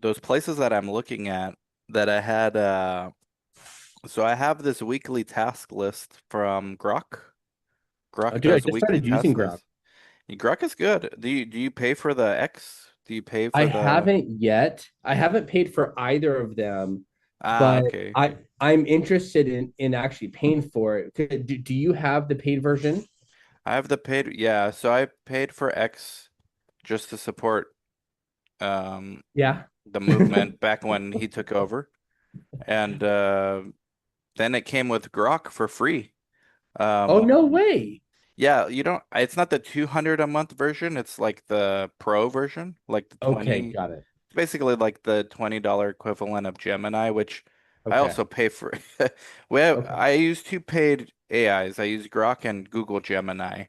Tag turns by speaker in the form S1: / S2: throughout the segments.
S1: those places that I'm looking at that I had so I have this weekly task list from Grok.
S2: Oh,
S1: Grok
S2: dude, I
S1: does
S2: just
S1: weekly
S2: started using
S1: task
S2: Grok.
S1: lists. Grok is good. Do you pay for the X? Do you pay
S2: I
S1: for the
S2: haven't yet. I haven't paid for either of them, but
S1: okay.
S2: I'm interested in actually paying for it. Do you have the paid version?
S1: I have the paid yeah, so I paid for X just to support um
S2: Yeah.
S1: the movement back when he took over. And then it came with Grok for free.
S2: Oh,
S1: Um
S2: no way.
S1: yeah, you don't it's not the 200 a month version, it's like the pro version, like the
S2: Okay,
S1: 20
S2: got it.
S1: it's basically like the $20 equivalent of Gemini, which I
S2: Okay.
S1: also pay for.
S2: Okay.
S1: I use two paid AIs. I use Grok and Google Gemini.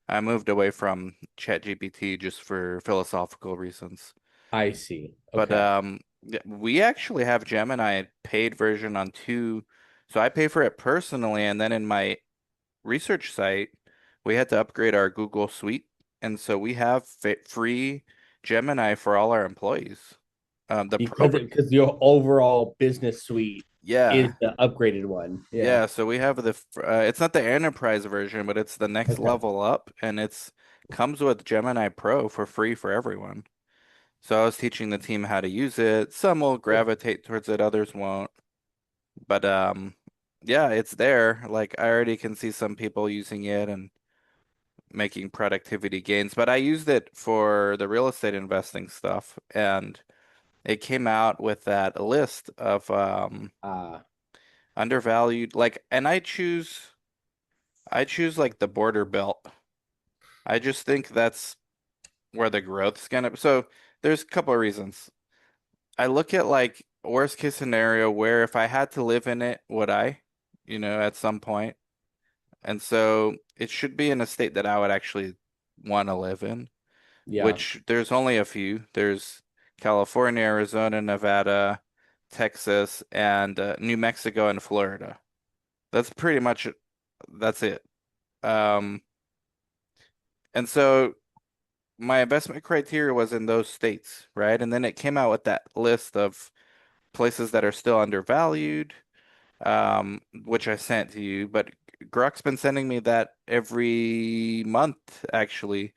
S1: I moved away from ChatGPT just for philosophical reasons.
S2: I see.
S1: But
S2: Okay.
S1: we actually have Gemini paid version on two. So I pay for it personally, and then in my research site, we had to upgrade our Google Suite, and so we have free Gemini for all our employees. The pro,
S2: Because your overall business suite is
S1: yeah,
S2: the upgraded one. Yeah.
S1: yeah. So we have it's not the enterprise version, but it's the next
S2: Okay.
S1: level up, and it's comes with Gemini Pro for free for everyone. So I was teaching the team how to use it. Some will
S2: Cool.
S1: gravitate towards it, others won't. But yeah, it's there. Like I already can see some people using it and making productivity gains. But I used it for the real estate investing stuff, and it came out with that list of
S2: Uh,
S1: undervalued and I choose like the border belt. I just think that's where the growth's gonna. So there's a couple of reasons. I look at like worst case scenario where if I had to live in it, would I? At some point. And so it should be in a state that I would actually want to live in,
S2: yeah.
S1: which there's only a few. There's California, Arizona, Nevada, Texas, and New Mexico and Florida. That's pretty much that's it. Um, and so my investment criteria was in those states, right? And then it came out with that list of places that are still undervalued, which I sent to you. But Grok's been sending me that every month, actually.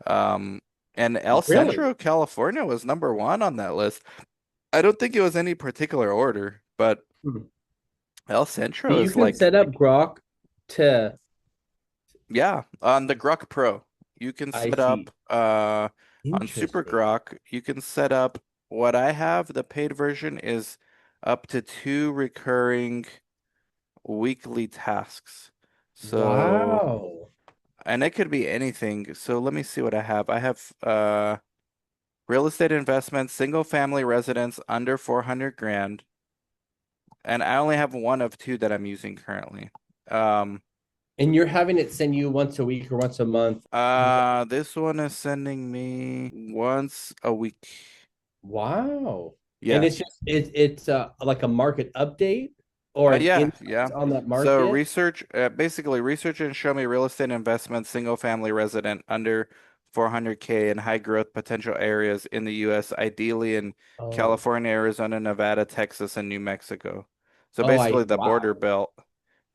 S1: Um, and El
S2: Really?
S1: Centro, California was number one on that list. I don't think it was any particular order, but
S2: Hmm.
S1: El
S2: So
S1: Centro
S2: you
S1: is
S2: can
S1: like,
S2: set up Grok to,
S1: yeah, on the Grok Pro. You can
S2: I
S1: set up
S2: see.
S1: on Super
S2: Interesting.
S1: Grok, you can set up what I have, the paid version is up to two recurring weekly tasks. So,
S2: Wow.
S1: and it could be anything. So let me see what I have. I have real estate investments, single family residence under 400 grand, and I only have one of two that I'm using currently. Um,
S2: And you're having it send you once a week or once a month.
S1: this one is sending me once a week.
S2: Wow. And
S1: Yeah.
S2: it's just it's like a market update or an
S1: Yeah,
S2: insights
S1: yeah.
S2: on that
S1: So
S2: market.
S1: basically research and show me real estate investments, single family resident under 400K in high growth potential areas in the US, ideally in
S2: Oh.
S1: California, Arizona, Nevada, Texas, and New Mexico. So
S2: Oh,
S1: basically the border
S2: wow.
S1: belt.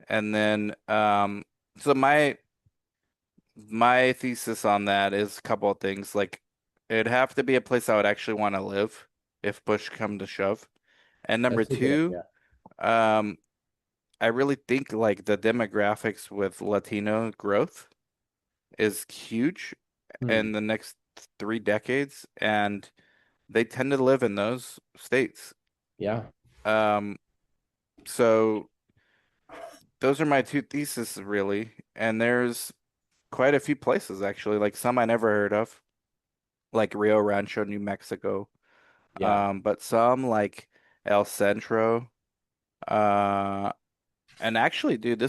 S1: And then so my thesis on that is a couple of things. Like it'd have to be a place I would actually want to live if push come to shove. And number
S2: That's a good
S1: two,
S2: idea.
S1: um I really think like the demographics with Latino growth is huge in
S2: Hmm.
S1: the next 3 decades, and they tend to live in those states.
S2: Yeah.
S1: Um, so those are my two theses really, and there's quite a few places actually, like some I never heard of, like Rio Rancho, New Mexico,
S2: Yeah.
S1: but some like El Centro, uh, and actually, dude,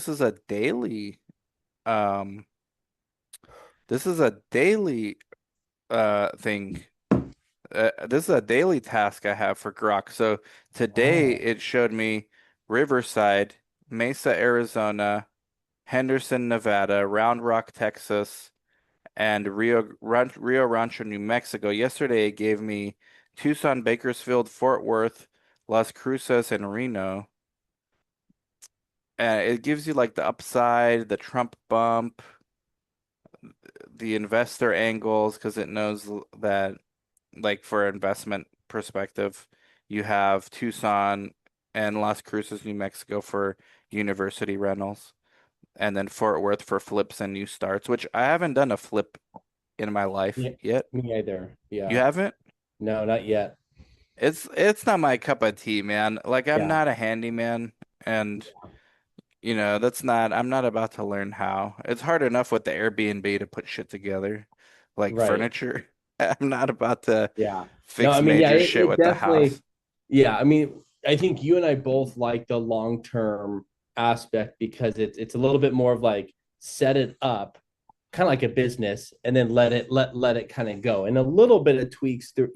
S1: um, this is a daily thing. This is a daily task I have for Grok. So today
S2: Wow.
S1: it showed me Riverside, Mesa, Arizona, Henderson, Nevada, Round Rock, Texas, and Rio Rancho, New Mexico. Yesterday it gave me Tucson, Bakersfield, Fort Worth, Las Cruces, and Reno. And it gives you like the upside, the Trump bump, the investor angles, because it knows that, like, for investment perspective, you have Tucson and Las Cruces, New Mexico for university rentals, and then Fort Worth for flips and new starts, which I haven't done a flip in my life
S2: Yeah,
S1: yet.
S2: me either.
S1: You
S2: Yeah.
S1: haven't?
S2: No, not yet.
S1: It's not my cup of tea, man. Like, I'm
S2: Yeah.
S1: not a handyman, and that's not, I'm not about to learn how. It's hard enough with the Airbnb to put shit together, like
S2: Right.
S1: furniture. I'm not about to
S2: Yeah. No, I
S1: fix
S2: mean, yeah,
S1: major shit
S2: it
S1: with the
S2: definitely,
S1: house.
S2: yeah. I mean, I think you and I both like the long-term aspect because it's a little bit more of like set it up, kind of like a business, and then let it kind of go. And a little bit of tweaks through,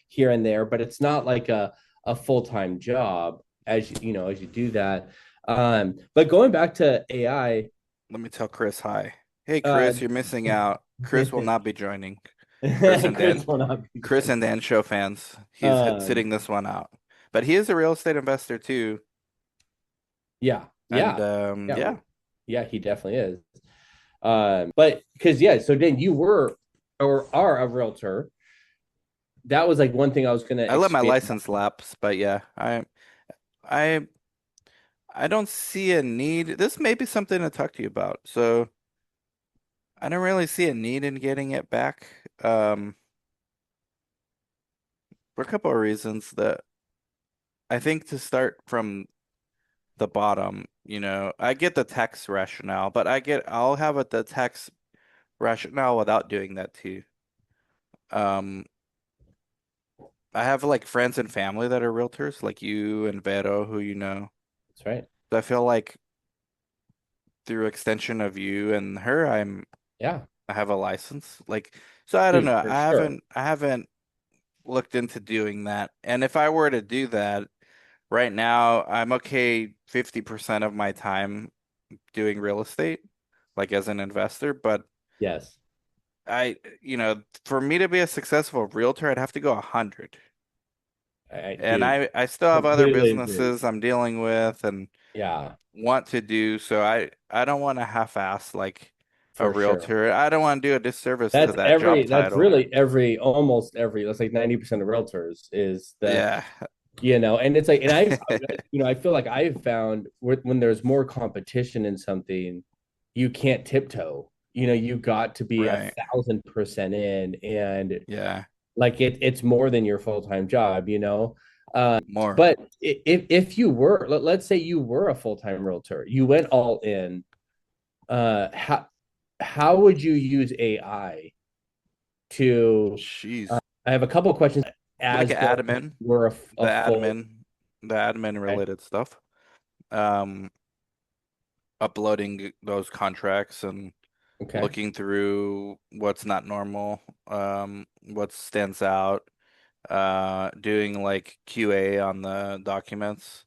S2: here and there, but it's not like a full-time job as you do that. But going back to AI,
S1: Let me tell Chris hi. Hey,
S2: uh
S1: Chris, you're missing out. Chris will not be joining. Chris and Dan,
S2: Chris will not be
S1: Chris
S2: joining.
S1: and Dan show fans. He's
S2: Um,
S1: sitting this one out. But he is a real estate investor too.
S2: yeah,
S1: And
S2: yeah, yeah,
S1: yeah,
S2: yeah, he definitely is. But because yeah, so then you were or are a realtor. That was like one thing I was gonna
S1: I let my
S2: expand
S1: license
S2: on.
S1: lapse, but yeah, I I don't see a need. This may be something to talk to you about. So I don't really see a need in getting it back. Um, for a couple of reasons that I think to start from the bottom, I get the tax rationale, but I'll have the tax rationale without doing that too. Um, I have like friends and family that are realtors, like you and Vero, who you know.
S2: That's right.
S1: So I feel like through extension of you and her,
S2: Yeah,
S1: I have a license. Like, so I don't
S2: dude,
S1: know.
S2: for sure.
S1: I haven't looked into doing that. And if I were to do that right now, I'm okay 50% of my time doing real estate, like as an investor. But
S2: Yes,
S1: for me to be a successful realtor, I'd have to go 100. And
S2: dude,
S1: I still have other
S2: completely agree.
S1: businesses I'm dealing with and
S2: Yeah,
S1: want to do. So I don't want to half-ass like a
S2: for sure.
S1: realtor. I don't want to do a disservice to that job
S2: That's
S1: title.
S2: really almost every, that's like 90% of realtors is that,
S1: Yeah.
S2: and it's like, and I feel like I've found when there's more competition in something, you can't tiptoe. You got to be
S1: Right.
S2: 1,000% in, and
S1: Yeah.
S2: like it's more than your full-time job.
S1: More.
S2: But if you were, let's say you were a full-time realtor, you went all in, how would you use AI to
S1: Jeez.
S2: I have a couple of questions
S1: Like
S2: as though you
S1: admin,
S2: were
S1: the
S2: a full.
S1: admin
S2: Okay.
S1: related stuff. Um, Uploading those contracts and
S2: Okay.
S1: looking through what's not normal, what stands out, doing like QA on the documents,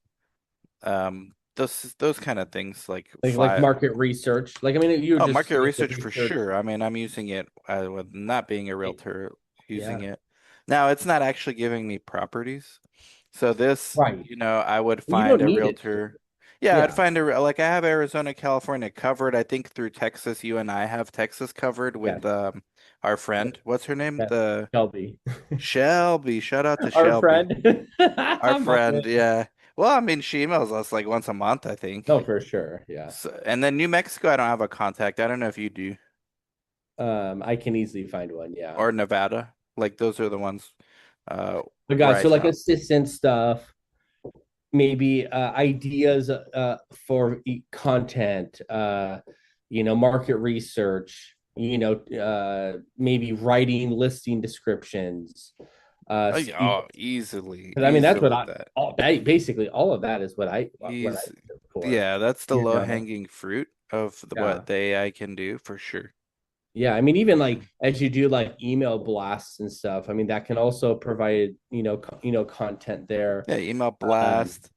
S1: those kind of things like
S2: Like market research. Like, I mean, you were
S1: oh,
S2: just
S1: market
S2: saying the
S1: research for
S2: research.
S1: sure. I mean, I'm using it with not being a
S2: Right.
S1: realtor, using
S2: Yeah.
S1: it. Now, it's not actually giving me properties. So this,
S2: Right.
S1: I would
S2: You
S1: find
S2: don't
S1: a
S2: need it to.
S1: realtor. Yeah, I'd
S2: Yeah.
S1: find like I have Arizona, California covered. I think through Texas, you and I have Texas covered with
S2: Yes.
S1: our friend. What's her name?
S2: Yes.
S1: The
S2: Shelby.
S1: Shelby. Shout out to
S2: Our
S1: Shelby,
S2: friend.
S1: our
S2: My
S1: friend.
S2: friend.
S1: Yeah. Well, I mean, she emails us like once a month, I think.
S2: No, for sure. Yeah.
S1: So, and then New Mexico, I don't have a contact. I don't know if you do.
S2: I can easily find one. Yeah.
S1: Or Nevada. Like those are the ones
S2: But
S1: where
S2: guys,
S1: I
S2: so like
S1: shop.
S2: assistant stuff, maybe ideas for content, market research, maybe writing listing descriptions.
S1: Oh, yeah, oh, easily,
S2: Because I mean, that's what
S1: easily
S2: I
S1: that.
S2: basically all of that is what I
S1: He's
S2: look for.
S1: Yeah, that's the
S2: You
S1: low
S2: know,
S1: hanging fruit of
S2: yeah,
S1: what the AI can do for sure.
S2: yeah. I mean, even like as you do like email blasts and stuff. I mean, that can also provide content there.
S1: Yeah, email
S2: Um,
S1: blast,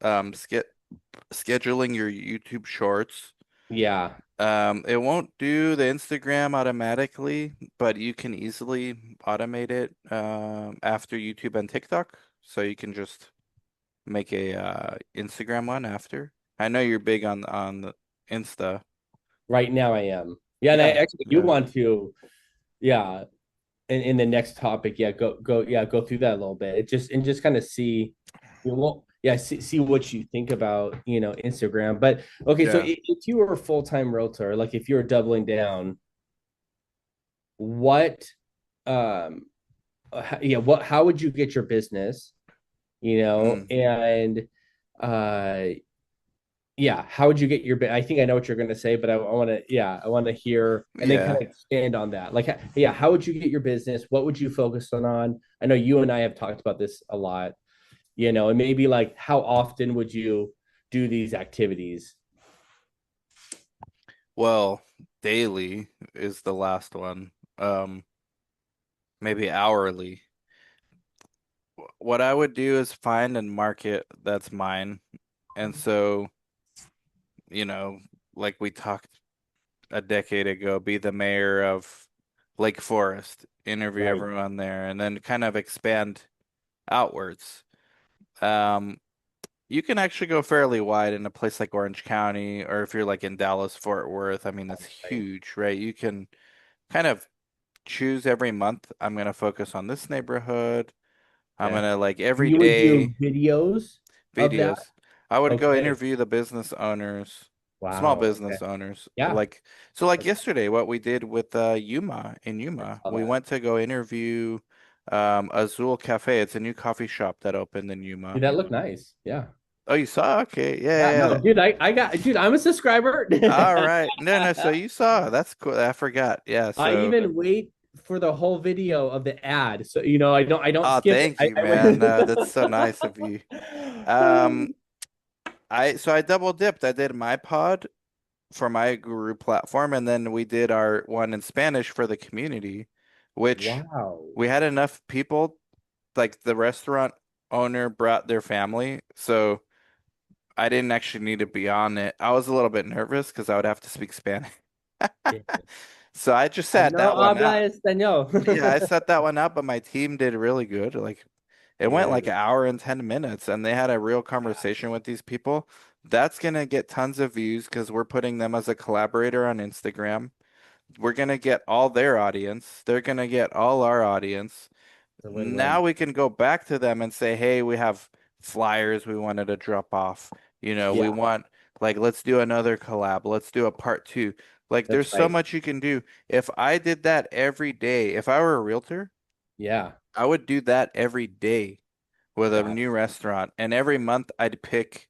S1: scheduling your YouTube shorts.
S2: yeah,
S1: It won't do the Instagram automatically, but you can easily automate it after YouTube and TikTok. So you can just make a Instagram one after. I know you're big on the Insta.
S2: Right now I am. Yeah, and I
S1: Yeah,
S2: actually do
S1: yeah,
S2: want to, yeah, in the next topic, yeah, go through that a little bit. It just and just kind of see, yeah, see what you think about, Instagram. But okay, so
S1: yeah.
S2: if you were a full-time realtor, like if you were doubling down, what, um, yeah, how would you get your business,
S1: Mm,
S2: and uh yeah, how would you get your I think I know what you're going to say, but I want to, yeah, I want to hear and then kind
S1: yeah.
S2: of expand on that. Like, yeah, how would you get your business? What would you focus on? I know you and I have talked about this a lot, and maybe like how often would you do these activities?
S1: Well, daily is the last one. Um, Maybe hourly. What I would do is find a market that's mine. And so, you know, like we talked a decade ago, be the mayor of Lake Forest, interview
S2: Right.
S1: everyone there, and then kind of expand outwards. Um, you can actually go fairly wide in a place like Orange County, or if you're like in Dallas, Fort Worth, I mean, that's
S2: Right.
S1: huge, right? You can kind of choose every month. I'm gonna focus on this neighborhood. I'm
S2: Yeah.
S1: gonna like every
S2: You would
S1: day
S2: do videos of that?
S1: videos. I would go
S2: Okay.
S1: interview the business owners, small
S2: Wow. Okay.
S1: business owners.
S2: Yeah.
S1: Like
S2: Okay.
S1: yesterday, what we did with Yuma in
S2: I
S1: Yuma,
S2: saw
S1: we
S2: that.
S1: went to go interview Azul Cafe. It's a new coffee shop that opened in
S2: Dude,
S1: Yuma.
S2: that looked nice. Yeah.
S1: Oh, you saw? Okay, yeah,
S2: Yeah,
S1: yeah,
S2: no,
S1: yeah.
S2: dude, dude, I'm a subscriber.
S1: All right. No, no. So you saw? That's cool. I forgot. Yeah.
S2: I
S1: So,
S2: even wait for the whole video of the ad. So, I don't
S1: oh,
S2: skip
S1: thank
S2: it.
S1: you,
S2: I
S1: man. That's so nice of you. Um, I double dipped. I did my pod for my guru platform, and then we did our one in Spanish for the community, which
S2: Wow.
S1: we had enough people, like the restaurant owner brought their family, so I didn't actually need to be on it. I was a little bit nervous because I would have to speak Spanish.
S2: Yeah.
S1: So I just sat
S2: No
S1: that one
S2: habla
S1: out.
S2: español.
S1: Yeah, I set that one out, but my team did really good. Like it went like
S2: Dude.
S1: an hour and 10 minutes, and they had a real conversation with these people. That's gonna get tons of views because we're putting them as a collaborator on Instagram. We're gonna get all their audience. They're gonna get all our audience.
S2: It's a
S1: Now
S2: win-win.
S1: we can go back to them and say, hey, we have flyers we wanted to drop off. We
S2: Yeah,
S1: want like let's do another collab. Let's do a part two. Like
S2: that's
S1: there's so
S2: right.
S1: much you can do. If I did that every day, if I were a realtor,
S2: Yeah,
S1: I would do that every day with a
S2: got
S1: new restaurant. And every month I'd pick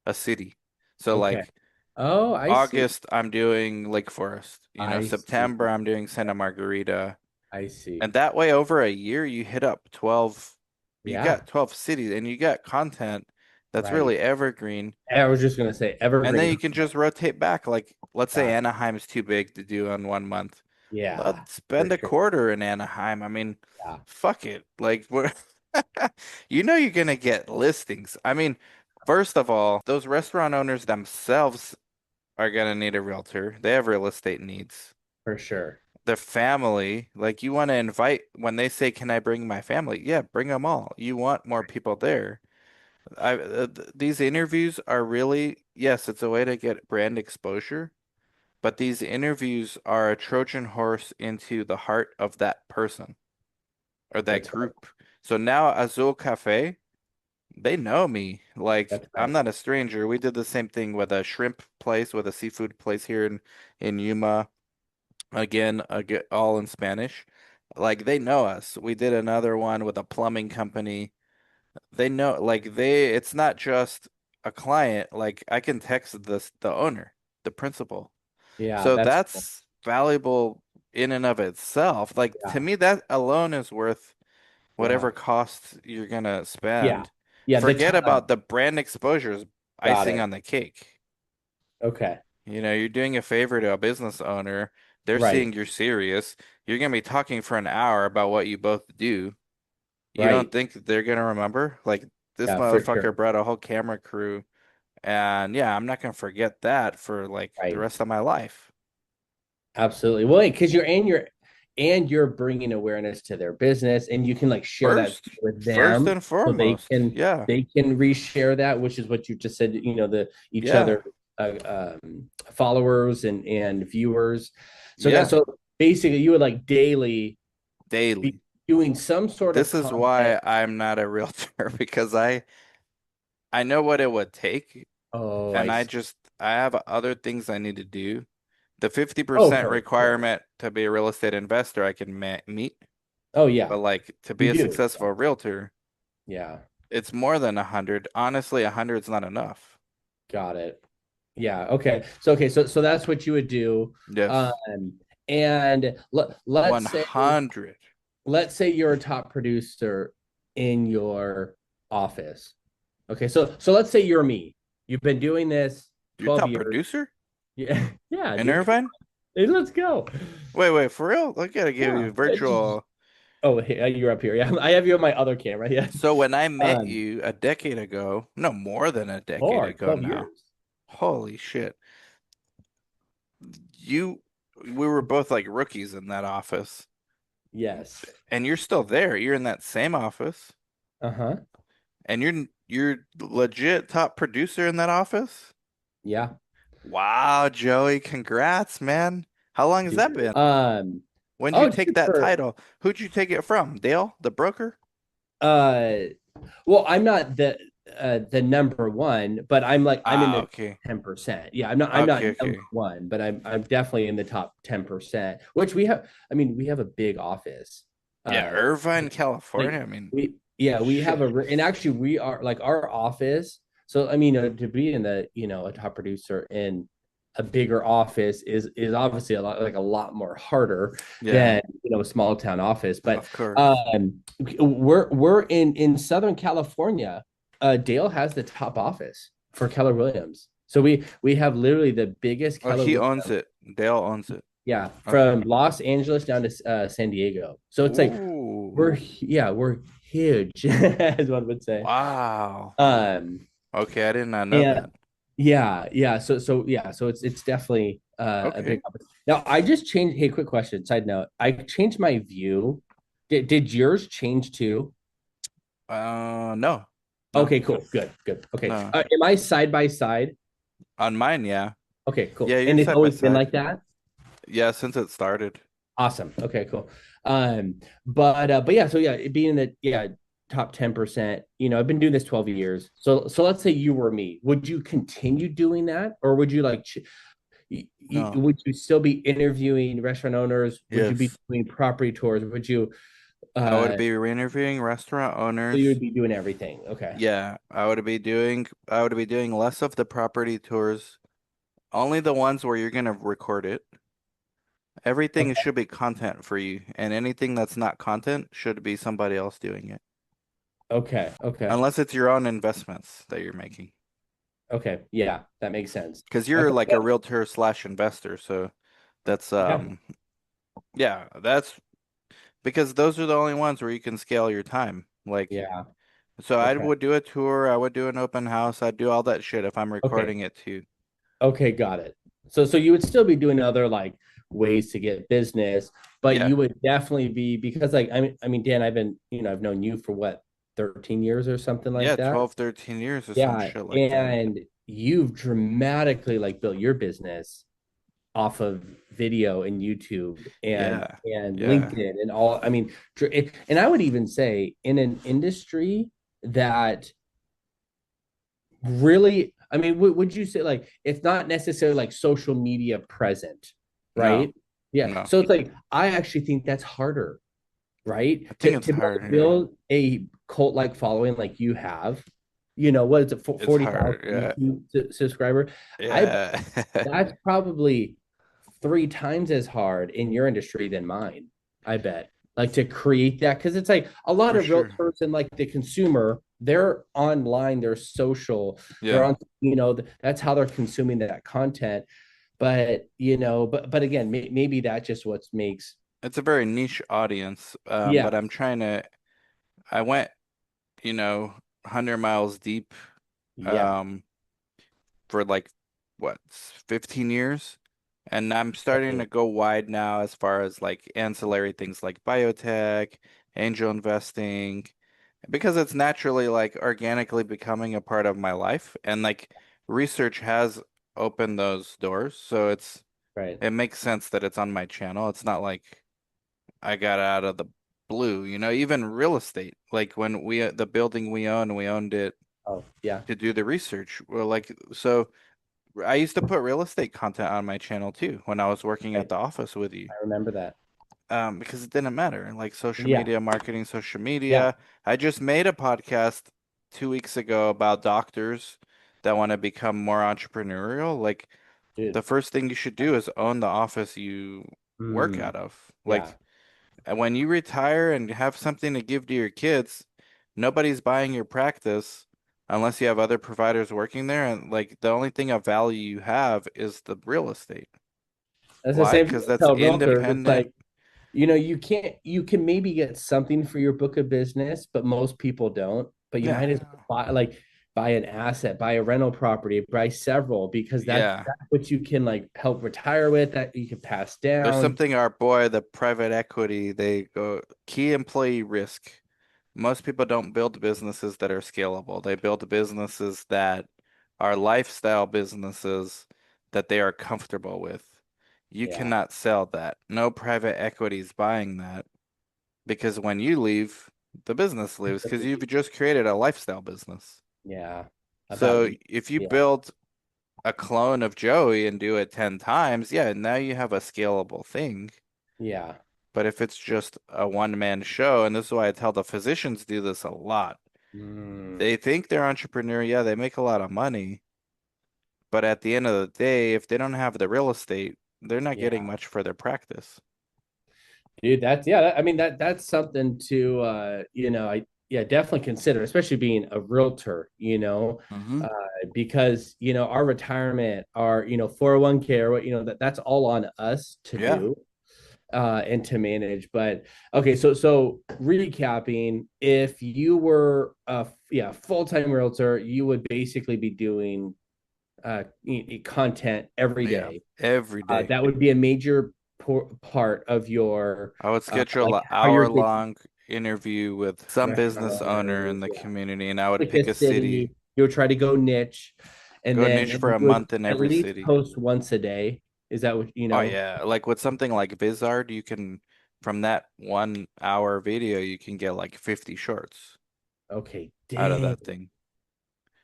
S1: a city. So
S2: okay.
S1: like
S2: Oh, I see.
S1: August, I'm doing Lake Forest.
S2: I see.
S1: September, I'm doing Santa Margarita.
S2: I see.
S1: And that way, over a year, you hit up 12, you
S2: Yeah,
S1: got 12 cities and you got content that's
S2: right.
S1: really evergreen.
S2: I was just gonna say
S1: And then
S2: evergreen.
S1: you can just rotate back. Like, let's say
S2: Got it.
S1: Anaheim's too big to do on one month.
S2: Yeah,
S1: Let's
S2: for
S1: spend a
S2: sure.
S1: quarter in Anaheim. I mean,
S2: Yeah,
S1: fuck it. Like, we're, you're gonna get listings. I mean, first of all, those restaurant owners themselves are gonna need a realtor. They have real estate needs.
S2: for sure.
S1: The family, like you want to invite when they say, "Can I bring my family?" Yeah, bring them all. You want more people there. These interviews are really, yes, it's a way to get brand exposure, but these interviews are a Trojan horse into the heart of that person or that
S2: That's right.
S1: group. So now Azul Cafe, they know me. Like
S2: That's
S1: I'm
S2: right.
S1: not a stranger. We did the same thing with a shrimp place, with a seafood place here in Yuma. Again, all in Spanish. Like they know us. We did another one with a plumbing company. They know, like it's not just a client. Like I can text the owner, the principal.
S2: Yeah,
S1: So
S2: that's cool.
S1: that's valuable in and of itself. Like to
S2: Yeah,
S1: me, that alone is worth
S2: yeah,
S1: whatever cost you're gonna
S2: yeah,
S1: spend.
S2: yeah. The
S1: Forget
S2: time.
S1: about the brand exposure is
S2: Got
S1: icing
S2: it.
S1: on the cake.
S2: Okay.
S1: You're doing a favor to a business owner. They're
S2: Right.
S1: seeing you're serious. You're gonna be talking for an hour about what you both do. You don't
S2: Right.
S1: think they're gonna remember? Like this
S2: Yeah, for
S1: motherfucker
S2: sure.
S1: brought a whole camera crew, and yeah, I'm not gonna forget that for like the
S2: Right.
S1: rest of my life.
S2: Absolutely. Well, because you're bringing awareness to their business, and you can like share that
S1: First,
S2: with
S1: first
S2: them,
S1: and
S2: so
S1: foremost. Yeah.
S2: they can reshare that, which is what you just said. The each
S1: Yeah.
S2: other followers and viewers.
S1: Yeah.
S2: So basically, you would like daily be
S1: Daily.
S2: doing some sort of
S1: This is
S2: content.
S1: why I'm not a realtor because I know what it would take
S2: Oh,
S1: and
S2: I see.
S1: I have other things I need to do. The
S2: Oh,
S1: 50%
S2: for sure.
S1: requirement to be a real estate investor I can meet,
S2: Oh, yeah,
S1: but like to be
S2: you
S1: a
S2: do.
S1: successful realtor,
S2: Yeah,
S1: it's more than 100. Honestly, 100 is not enough.
S2: got it. Yeah. Okay. So that's what you would do.
S1: Yes.
S2: Um, and
S1: 100.
S2: let's say you're a top producer in your office. Okay. So let's say you're me. You've been doing this
S1: Your
S2: 12
S1: top
S2: years.
S1: producer
S2: Yeah. Yeah,
S1: in
S2: dude.
S1: Irvine?
S2: Hey, let's go.
S1: Wait, for real? I gotta give
S2: Yeah.
S1: you virtual.
S2: Oh, hey, you're up here. Yeah. I have you on my other camera. Yeah.
S1: So when I met
S2: Um,
S1: you a decade ago, no more than a decade
S2: more,
S1: ago
S2: 12
S1: now.
S2: years.
S1: Holy shit. You, we were both like rookies in that office,
S2: Yes.
S1: and you're still there. You're in that same office,
S2: Uh-huh.
S1: and you're legit top producer in that office.
S2: Yeah.
S1: Wow, Joey, congrats, man. How long has that
S2: Dude.
S1: been? When did you
S2: Oh,
S1: take
S2: dude,
S1: that title? Who'd you take it from? Dale, the broker?
S2: uh well, I'm not the number one, but I'm in
S1: Ah,
S2: the
S1: okay.
S2: 10%. Yeah, I'm not
S1: Okay,
S2: number
S1: okay.
S2: one, but I'm definitely in the top 10%, which we have. I mean, we have a big office.
S1: Yeah,
S2: Uh
S1: Irvine,
S2: like like
S1: California. I mean,
S2: we have
S1: shit.
S2: and actually we are like our office. So I mean, to be in a top producer in a bigger office is obviously a lot more harder
S1: Yeah,
S2: than a small town office. But
S1: of course.
S2: um, we're in Southern California. Dale has the top office for Keller Williams. So we have literally the biggest
S1: Oh,
S2: Keller
S1: he
S2: Williams.
S1: owns it. Dale owns it.
S2: Yeah,
S1: Okay.
S2: from Los Angeles down to San Diego. So it's like
S1: Ooh,
S2: we're huge, as one would say.
S1: wow.
S2: Um,
S1: Okay, I did not know
S2: and
S1: that.
S2: yeah. So it's definitely a big
S1: Okay.
S2: topic. Now I just changed. Hey, quick question. Side note: I changed my view. Did yours change too?
S1: No, no,
S2: Okay, cool, good. Okay,
S1: no.
S2: am I side by side?
S1: On mine, yeah.
S2: Okay,
S1: Yeah,
S2: cool.
S1: you're
S2: And it's
S1: side by
S2: always been
S1: side.
S2: like that.
S1: Yeah, since it started.
S2: Awesome. Okay, cool. But yeah, so yeah, being in the top 10%, I've been doing this 12 years. So let's say you were me. Would you continue doing that, or would you
S1: No.
S2: would you still be interviewing restaurant owners? Would you be
S1: Yes.
S2: doing property tours? Would you
S1: I would
S2: uh
S1: be interviewing restaurant
S2: so you
S1: owners.
S2: would be doing everything? Okay.
S1: Yeah, I would be doing less of the property tours, only the ones where you're gonna record it. Everything
S2: Okay.
S1: should be content for you, and anything that's not content should be somebody else doing it.
S2: Okay. Okay.
S1: Unless it's your own investments that you're making.
S2: Okay. Yeah, that makes sense.
S1: Because you're
S2: Okay.
S1: like a realtor slash investor, so that's
S2: Yeah.
S1: yeah, that's because those are the only ones where you can scale your time. Like
S2: Yeah.
S1: so I
S2: Okay.
S1: would do a tour, I would do an open house, I'd do all that shit if I'm
S2: Okay.
S1: recording it too.
S2: Okay, got it. So you would still be doing other like ways to get business, but
S1: Yeah.
S2: you would definitely be because like I mean Dan, I've known you for what, 13 years or something like
S1: Yeah,
S2: that.
S1: 12, 13 years or some
S2: Yeah,
S1: shit like that.
S2: and you've dramatically like built your business off of video and YouTube
S1: Yeah.
S2: and
S1: Yeah.
S2: LinkedIn and all. I mean, and I would even say in an industry that really, I mean, would you say like it's not necessarily like social media present,
S1: No,
S2: right? Yeah.
S1: no.
S2: So it's like I actually think that's harder, right?
S1: I think
S2: To
S1: it's
S2: be able to
S1: hard, yeah.
S2: build a cult like following like you have, what is it,
S1: It's
S2: 40,000
S1: hard, yeah.
S2: YouTube subscriber? I bet
S1: Yeah.
S2: that's probably three times as hard in your industry than mine. I bet. Like to create that because it's like a lot
S1: For
S2: of
S1: sure.
S2: realtors and like the consumer, they're online, they're social, they're
S1: Yeah.
S2: on, that's how they're consuming that content. But but again, maybe that just what makes.
S1: It's a very niche audience,
S2: Yeah,
S1: but I went, 100 miles deep,
S2: yeah,
S1: um, for like, what, 15 years? And I'm starting to
S2: Right.
S1: go wide now as far as like ancillary things like biotech, angel investing, because it's naturally like organically becoming a part of my life. And like research has opened those doors. So
S2: Right.
S1: it makes sense that it's on my channel. It's not like I got out of the blue, even real estate. Like when the building we owned it
S2: Oh, yeah.
S1: to do the research. Well, like, so I used to put real estate content on my channel too when I was working at
S2: Right.
S1: the office with you.
S2: I remember that.
S1: Because it didn't matter. Like social
S2: Yeah.
S1: media marketing, social
S2: Yeah.
S1: media. I just made a podcast 2 weeks ago about doctors that want to become more entrepreneurial. Like
S2: Dude.
S1: the first thing you should do is own the office you work
S2: Mm,
S1: out of.
S2: yeah.
S1: Like and when you retire and have something to give to your kids, nobody's buying your practice unless you have other providers working there. And like the only thing of value you have is the real estate.
S2: That's the
S1: Why?
S2: same thing
S1: Because
S2: I
S1: that's
S2: tell realtors. It's
S1: independent.
S2: like, you can maybe get something for your book of business, but most people don't. But you
S1: Yeah.
S2: might as well buy an asset, buy a rental property, buy several, because
S1: Yeah.
S2: that's what you can like help retire with, that you can pass
S1: There's
S2: down.
S1: something our boy, the private equity, they go key employee risk. Most people don't build businesses that are scalable. They build businesses that are lifestyle businesses that they are comfortable with. You
S2: Yeah.
S1: cannot sell that. No private equity is buying that because when you leave, the business leaves because you've just created a lifestyle business.
S2: Yeah. About
S1: So
S2: you.
S1: if you
S2: Yeah.
S1: build a clone of Joey and do it 10 times, yeah, now you have a scalable thing.
S2: Yeah.
S1: But if it's just a one-man show, and this is why I tell the physicians do this a lot.
S2: Mm,
S1: They think they're entrepreneur, yeah, they make a lot of money, but at the end of the day, if they don't have the real estate, they're not getting
S2: yeah.
S1: much for their practice.
S2: Dude, I mean that's something to I yeah, definitely consider, especially being a realtor,
S1: Hmm.
S2: uh, because our retirement, our 401k, or what, that's all on us to
S1: Yeah.
S2: do and to manage. But okay, so recapping, if you were a full-time realtor, you would basically be doing content every
S1: Yeah.
S2: day.
S1: Every day.
S2: That would be a major part of your
S1: I would schedule
S2: like
S1: an
S2: how you're thinking.
S1: hour-long interview with some
S2: Restaurant
S1: business owner in
S2: owners,
S1: the
S2: yeah,
S1: community, and I would
S2: pick
S1: pick
S2: a
S1: a city,
S2: city. You'll try to go niche, and
S1: go
S2: then
S1: niche for
S2: you
S1: a
S2: would
S1: month in
S2: at
S1: every
S2: least
S1: city.
S2: post once a day. Is that what you
S1: Oh
S2: know?
S1: yeah, like with something like Vizard, you can from that 1 hour video, you can get like 50 shorts
S2: Okay,
S1: out of
S2: dang.
S1: that thing.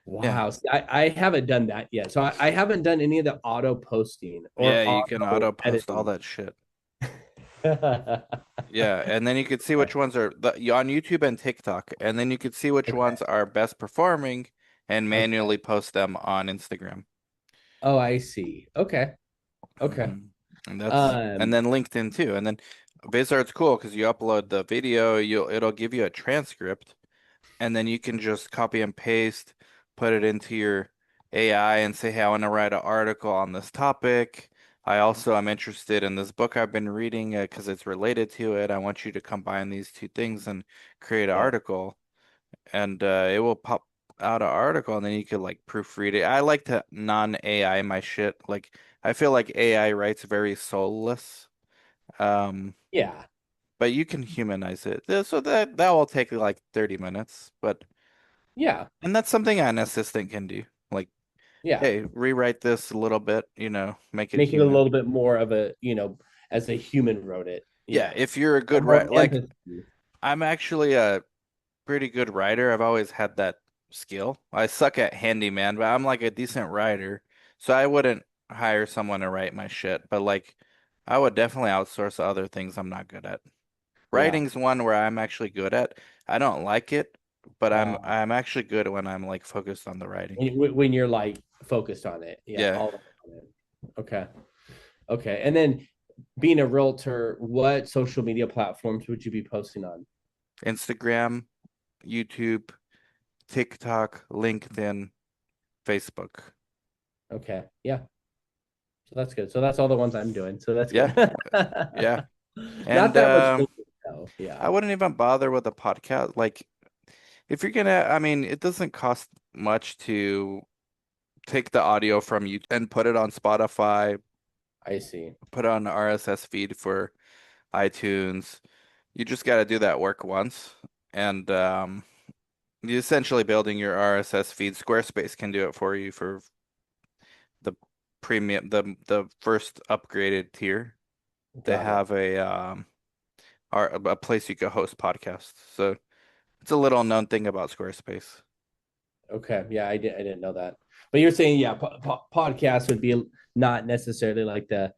S1: Yeah.
S2: Wow. See, I haven't done that yet. So I haven't done any of the auto posting
S1: Yeah,
S2: or
S1: you can auto
S2: auto
S1: post all
S2: editing.
S1: that shit. Yeah, and then you could see which ones are on YouTube and TikTok, and then you could see which
S2: Okay.
S1: ones are best performing and
S2: Okay.
S1: manually post them on Instagram.
S2: Oh, I see. Okay. Okay.
S1: Hmm. And
S2: Um,
S1: then LinkedIn too. And then Vizard's cool because you upload the video, it'll give you a transcript, and then you can just copy and paste, put it into your AI and say, hey, I want to write an article on this topic. I also am interested in this book I've been reading because it's related to it. I want you to combine these two things and create an
S2: yeah.
S1: article, and it will pop out an article, and then you could like proofread it. I like to non-AI my shit. Like I feel like AI writes very soulless. Um,
S2: Yeah.
S1: but you can humanize it. So that will take like 30 minutes, but
S2: Yeah.
S1: and that's something an assistant can do. Like,
S2: Yeah.
S1: hey, rewrite this a little bit, make it
S2: Make it a
S1: human.
S2: little bit more of a, as a human wrote it.
S1: Yeah,
S2: Yeah.
S1: if you're a good
S2: More
S1: writer,
S2: of
S1: like
S2: empathy.
S1: I'm actually a pretty good writer. I've always had that skill. I suck at handyman, but I'm like a decent writer. So I wouldn't hire someone to write my shit, but like I would definitely outsource other things I'm not good at.
S2: Yeah.
S1: Writing's one where I'm actually good at. I don't like it, but I'm
S2: Uh,
S1: I'm actually good when I'm like focused on the writing.
S2: when you're like focused on it. Yeah.
S1: Yeah.
S2: All on it. Okay. Okay. And then being a realtor, what social media platforms would you be posting on?
S1: Instagram, YouTube, TikTok, LinkedIn, Facebook.
S2: Okay. Yeah. So that's good. So that's all the ones I'm doing. So that's good.
S1: Yeah, yeah.
S2: Not
S1: And
S2: that much. Oh,
S1: I
S2: yeah.
S1: wouldn't even bother with a podcast. Like if you're gonna, I mean, it doesn't cost much to take the audio from you and put it on Spotify
S2: I see.
S1: put on an RSS feed for iTunes. You just got to do that work once, and you essentially building your RSS feed. Squarespace can do it for you for the premium, the first upgraded tier. They
S2: Got it.
S1: have a place you can host podcasts. So it's a little known thing about Squarespace.
S2: Okay. Yeah, I didn't know that. But you're saying, yeah, podcast would be not necessarily like the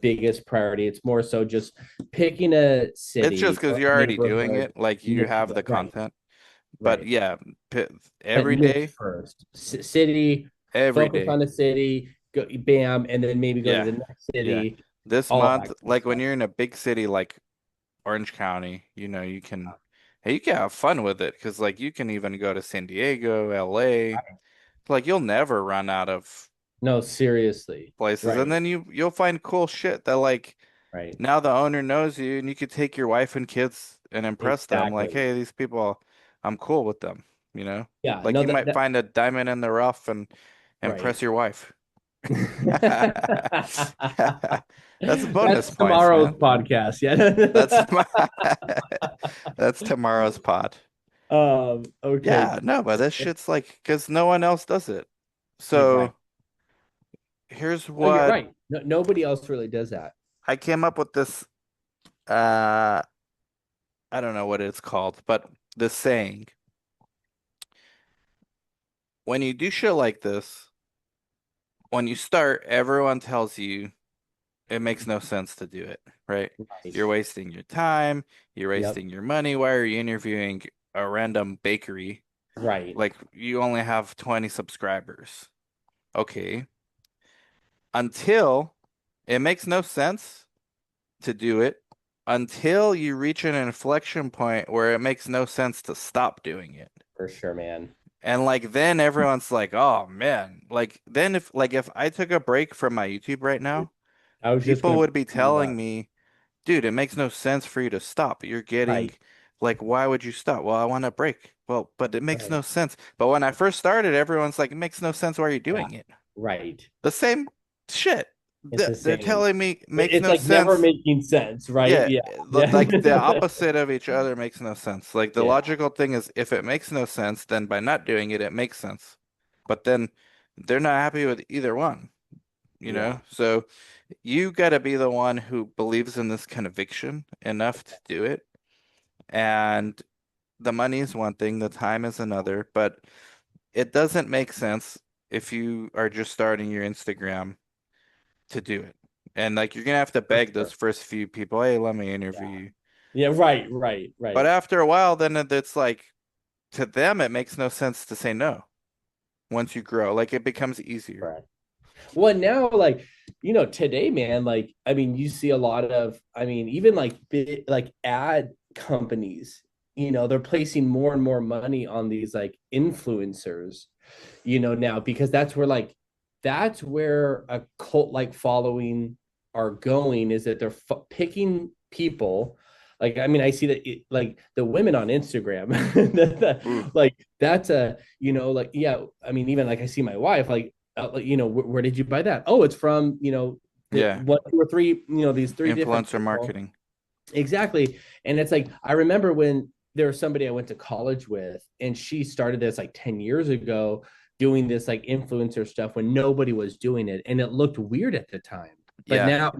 S2: biggest priority. It's more so just picking a
S1: It's just
S2: city
S1: because
S2: or
S1: you're
S2: a
S1: already doing
S2: neighborhood,
S1: it, like you
S2: niche
S1: have
S2: it.
S1: the
S2: Right,
S1: content. But
S2: right.
S1: yeah,
S2: But
S1: every
S2: niche
S1: day,
S2: first. City,
S1: every
S2: focus on
S1: day.
S2: the city, go bam, and then maybe go to
S1: Yeah,
S2: the next
S1: yeah.
S2: city,
S1: This
S2: all
S1: month,
S2: that kind of
S1: like when
S2: stuff.
S1: you're in a big city like Orange County, you can, hey, you can have fun with it because like you can even go to San Diego, LA. Like you'll never run out of
S2: No, seriously.
S1: places, and
S2: Right,
S1: then you'll find cool shit that like
S2: right.
S1: now the owner knows you, and you could take your wife and kids and impress them. Like,
S2: Exactly.
S1: hey, these people, I'm cool with them. You know,
S2: Yeah,
S1: like
S2: no,
S1: you might find a diamond in the rough and
S2: right.
S1: impress your wife. That's a bonus
S2: That's
S1: points,
S2: tomorrow's
S1: man.
S2: podcast.
S1: That's
S2: Yeah.
S1: that's tomorrow's pod.
S2: Okay.
S1: Yeah, no, but this shit's like because no one else does it.
S2: You're right.
S1: So here's
S2: No, you're
S1: what
S2: right. No, nobody else really does that.
S1: I came up with this. Uh, I don't know what it's called, but the saying when you do shit like this, when you start, everyone tells you it makes no sense to do it, right?
S2: Right.
S1: You're wasting your time, you're
S2: Yep.
S1: wasting your money. Why are you interviewing a random bakery?
S2: Right.
S1: Like you only have 20 subscribers. Okay. Until it makes no sense to do it until you reach an inflection point where it makes no sense to stop doing it.
S2: For sure, man.
S1: And like then everyone's like, "Oh man." Like then if I took a break from my YouTube right now,
S2: I was just
S1: people
S2: gonna
S1: would be
S2: bring that
S1: telling
S2: up.
S1: me, "Dude, it makes no sense for you to stop. You're getting
S2: Right.
S1: like why would you stop?" Well, I want a break. Well, but it makes no
S2: Right.
S1: sense. But when I first started, everyone's like, "It makes no sense. Why are you
S2: Yeah.
S1: doing it?"
S2: Right.
S1: The same shit.
S2: It's the
S1: They're
S2: same.
S1: telling me makes
S2: It's
S1: no
S2: like never
S1: sense.
S2: making sense, right?
S1: Yeah,
S2: Yeah.
S1: like the
S2: Yeah.
S1: opposite of each other makes no sense. Like the
S2: Yeah.
S1: logical thing is if it makes no sense, then by not doing it, it makes sense. But then they're not happy with either one, you
S2: Yeah.
S1: know? So you got to be the one who believes in this conviction enough to do it. And the money is one thing, the time is another, but it doesn't make sense if you are just starting your Instagram to do it. And like you're gonna have to
S2: For
S1: beg those
S2: sure.
S1: first few people, hey, let me
S2: Yeah.
S1: interview you.
S2: Yeah. Right. Right.
S1: But
S2: Right.
S1: after a while, then it's like to them, it makes no sense to say no once you grow. Like it becomes easier.
S2: Right. Well, now, like, today, man, like, I mean, you see a lot of, I mean, even like big, like ad companies, they're placing more and more money on these like influencers, now because that's where a cult like following are going is that they're picking people. Like, I mean, I see that like the women on Instagram,
S1: Ooh,
S2: like that's like, yeah, I mean, even like I see my wife, like, where did you buy that? Oh, it's from, the
S1: yeah.
S2: one, two, or three, these three different
S1: Influencer
S2: people.
S1: marketing.
S2: Exactly. And it's like, I remember when there was somebody I went to college with, and she started this like 10 years ago, doing this like influencer stuff when nobody was doing it. And it looked weird at the time. But
S1: Yeah.
S2: now,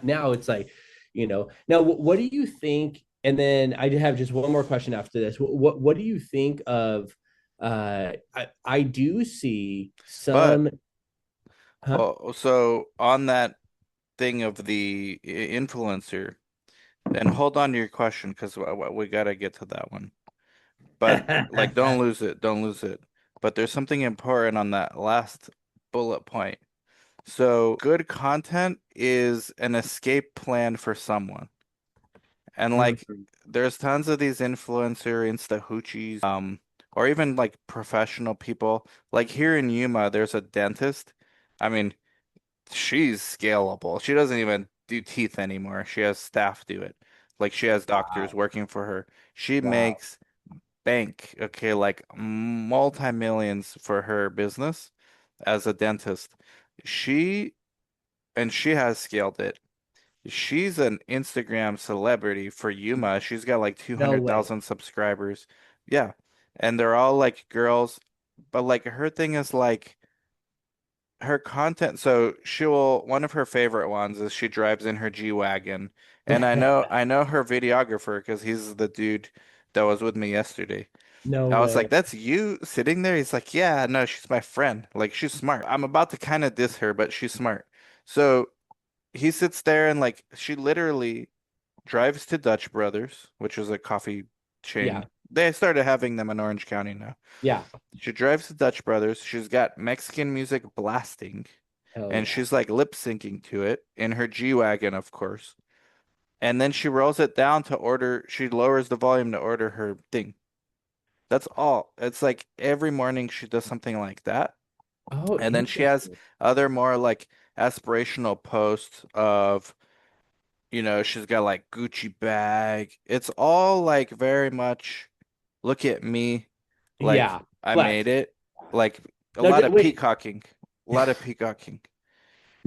S2: now it's like, now what do you think? And then I have just one more question after this. What do you think of I do see
S1: But
S2: some, huh?
S1: oh, so on that thing of the influencer, and hold on to your question because we gotta get to that one. But like, don't lose it. Don't lose it. But there's something important on that last bullet point. So good content is an escape plan for someone. And like
S2: Mhm.
S1: there's tons of these influencer Insta hoochies, or even like professional people. Like here in Yuma, there's a dentist. I mean, she's scalable. She doesn't even do teeth anymore. She has staff do it. Like she has doctors
S2: Wow.
S1: working for her. She
S2: Wow.
S1: makes bank, okay, like multi-millions for her business as a dentist. She and she has scaled it. She's an Instagram celebrity for Yuma. She's got like
S2: No way.
S1: 200,000 subscribers. Yeah. And they're all like girls, but like her thing is like her content. So one of her favorite ones is she drives in her G-Wagon. And I know her videographer because he's the dude that was with me yesterday.
S2: No
S1: I was like,
S2: way.
S1: "That's you sitting there?" He's like, "Yeah, no, she's my friend. Like, she's smart. I'm about to kind of diss her, but she's smart." So he sits there and like she literally drives to Dutch Brothers, which is a coffee
S2: Yeah.
S1: chain. They started having them in Orange County now.
S2: Yeah.
S1: She drives to Dutch Brothers. She's got Mexican music blasting,
S2: Hell
S1: and
S2: yeah.
S1: she's like lip syncing to it in her G-Wagon, of course. And then she rolls it down to order, she lowers the volume to order her thing. That's all. It's like every morning she does something like that.
S2: Oh,
S1: And then she has
S2: interesting.
S1: other more like aspirational posts of, she's got like Gucci bag. It's all like very much look at me, like
S2: Yeah.
S1: I
S2: Flex.
S1: made it. Like a
S2: No,
S1: lot of
S2: wait.
S1: peacocking. A lot of peacocking.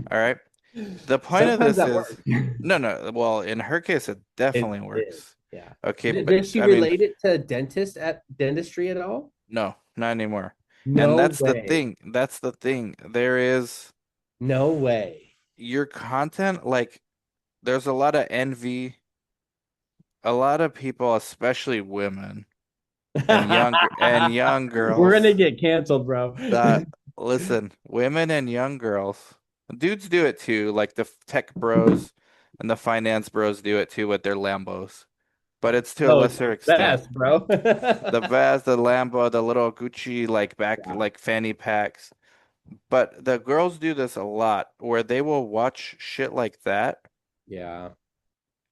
S1: All right. The point of
S2: Sometimes
S1: this
S2: that
S1: is
S2: works.
S1: no, no. Well, in her case, it
S2: It
S1: definitely
S2: did.
S1: works.
S2: Yeah.
S1: Okay, but
S2: Does she
S1: I mean,
S2: relate it to dentist at dentistry at all?
S1: no, not anymore. And
S2: No
S1: that's the
S2: way.
S1: thing. That's the thing. There is
S2: No way.
S1: your content, like there's a lot of envy, a lot of people, especially women and young
S2: We're gonna
S1: girls
S2: get canceled, bro.
S1: that listen, women and young girls, dudes do it too, like the tech bros and the finance bros do it too with their Lambos, but it's to a
S2: Oh, it's
S1: lesser
S2: the
S1: extent.
S2: best, bro.
S1: The vest, the Lambo, the little Gucci like back
S2: Yeah.
S1: like fanny packs. But the girls do this a lot where they will watch shit like that,
S2: Yeah.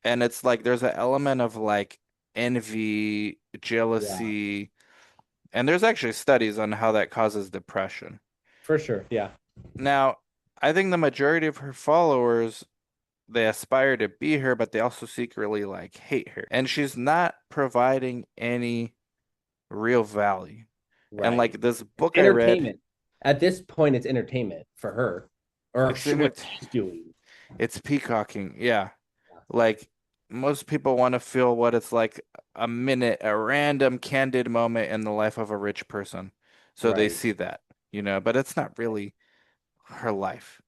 S1: and it's like there's an element of like envy,
S2: Yeah.
S1: jealousy, and there's actually studies on how that causes depression.
S2: For sure. Yeah.
S1: Now, I think the majority of her followers, they aspire to be her, but they also secretly like hate her. And she's not providing any real value. And
S2: Right.
S1: like this book I read,
S2: Entertainment. At this point, it's entertainment for her, or
S1: it's in
S2: what
S1: it,
S2: she's doing.
S1: it's peacocking. Yeah. Like most people want to feel what it's like a minute, a random candid moment in the life of a rich person. So they
S2: Right.
S1: see that, but it's not really her life.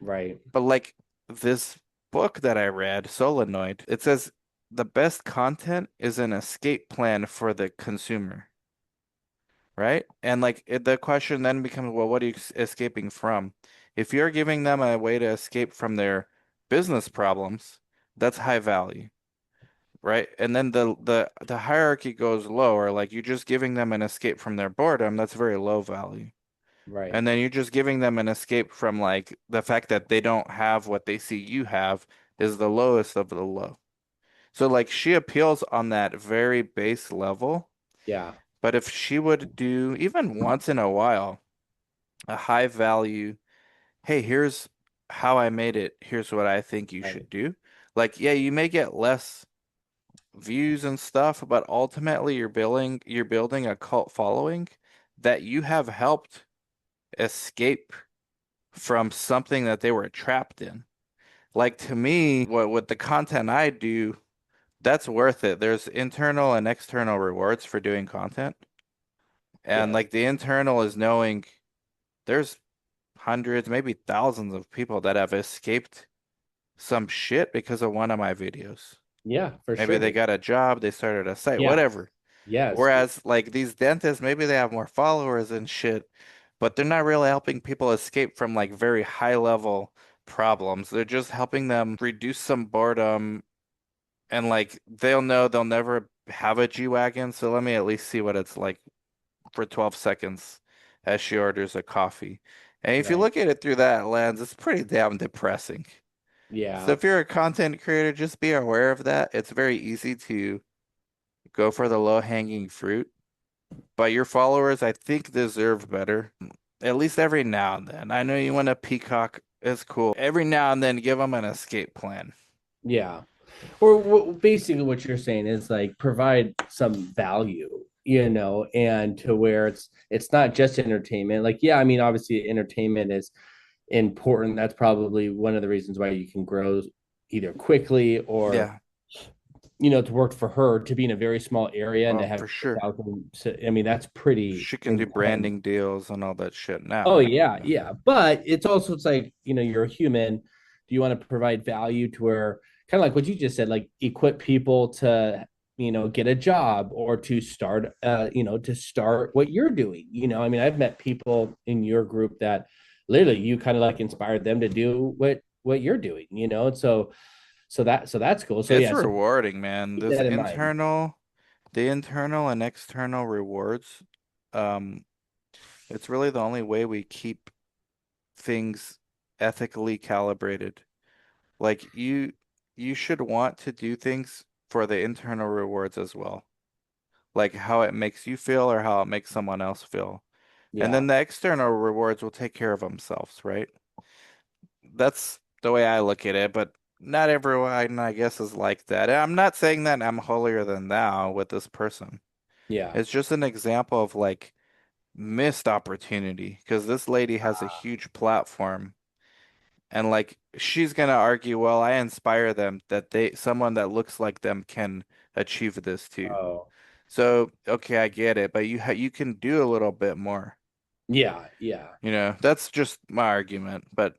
S2: Right.
S1: But like this book that I read, Solenoid, it says the best content is an escape plan for the consumer, right? And like the question then becomes, well, what are you escaping from? If you're giving them a way to escape from their business problems, that's high value, right? And then the hierarchy goes lower, like you're just giving them an escape from their boredom, that's very low value.
S2: Right.
S1: And then you're just giving them an escape from like the fact that they don't have what they see you have is the lowest of the low. So like she appeals on that very base level,
S2: Yeah.
S1: but if she would do even once in a while a high value, hey, here's how I made it, here's what I think you
S2: Right.
S1: should do. Like, yeah, you may get less views and stuff, but ultimately you're building a cult following that you have helped escape from something that they were trapped in. Like to me, what with the content I do, that's worth it. There's internal and external rewards for doing content. And
S2: Yeah.
S1: like the internal is knowing there's hundreds, maybe thousands of people that have escaped some shit because of one of my videos.
S2: Yeah. For
S1: Maybe they
S2: sure.
S1: got a job, they started a site,
S2: Yeah.
S1: whatever.
S2: Yes.
S1: Whereas like these dentists, maybe they have more followers and shit, but they're not really helping people escape from like very high level problems. They're just helping them reduce some boredom and like they'll know they'll never have a G-Wagon, so let me at least see what it's like for 12 seconds as she orders a coffee. And if you
S2: Right.
S1: look at it through that lens, it's pretty damn depressing. So
S2: Yeah.
S1: if you're a content creator, just be aware of that. It's very easy to go for the low-hanging fruit. But your followers, I think, deserve better. At least every now and then. I know you want a peacock. It's cool. Every now and then, give them an escape plan.
S2: Yeah. Or basically what you're saying is like provide some value, and to where it's not just entertainment. Like, yeah, I mean, obviously entertainment is important. That's probably one of the reasons why you can grow either quickly or
S1: Yeah.
S2: to work for her to be in a very small area and to
S1: Oh,
S2: have
S1: for sure.
S2: 1,000. I mean, that's pretty
S1: She can do
S2: intense.
S1: branding deals and all that shit
S2: Oh
S1: now.
S2: yeah, yeah. But it's like, you're a human. Do you want to provide value to where, kind of like what you just said, like equip people to, get a job or to start to start what you're doing. I mean, I've met people in your group that literally you kind of like inspired them to do what you're doing, and so that's cool. So
S1: It's
S2: yeah, so
S1: rewarding, man.
S2: keep that in mind.
S1: The internal and external rewards, um, it's really the only way we keep things ethically calibrated. Like you should want to do things for the internal rewards as well. Like how it makes you feel or how it makes someone else feel. And
S2: Yeah.
S1: then the external rewards will take care of themselves, right? That's the way I look at it, but not everyone, I guess, is like that. And I'm not saying that I'm holier than thou with this person.
S2: Yeah.
S1: It's just an example of like missed opportunity because this lady has a
S2: Uh,
S1: huge platform and like she's gonna argue, well, I inspire them that someone that looks like them can achieve this too.
S2: oh.
S1: So, okay, I get it, but you can do a little bit more.
S2: Yeah, yeah.
S1: That's just my argument, but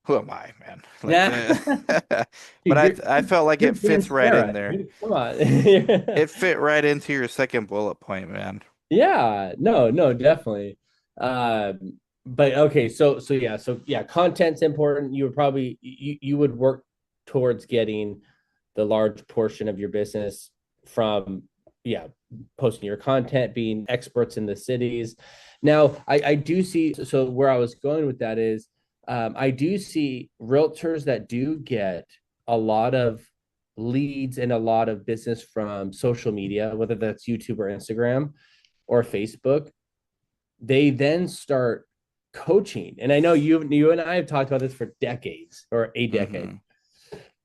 S1: who am I, man? Like,
S2: Yeah.
S1: but
S2: Dude,
S1: I felt like
S2: you're
S1: it fits
S2: Dan
S1: right in
S2: Sarah,
S1: there.
S2: dude. Come on.
S1: It fit right into your second bullet point, man.
S2: Yeah, no, no, definitely. But okay, so yeah, content's important. You would probably you would work towards getting the large portion of your business from, yeah, posting your content, being experts in the cities. Now, I do see, so where I was going with that is, I do see realtors that do get a lot of leads and a lot of business from social media, whether that's YouTube or Instagram or Facebook. They then start coaching. And I know you and I have talked about this for decades or a decade.
S1: Hmm.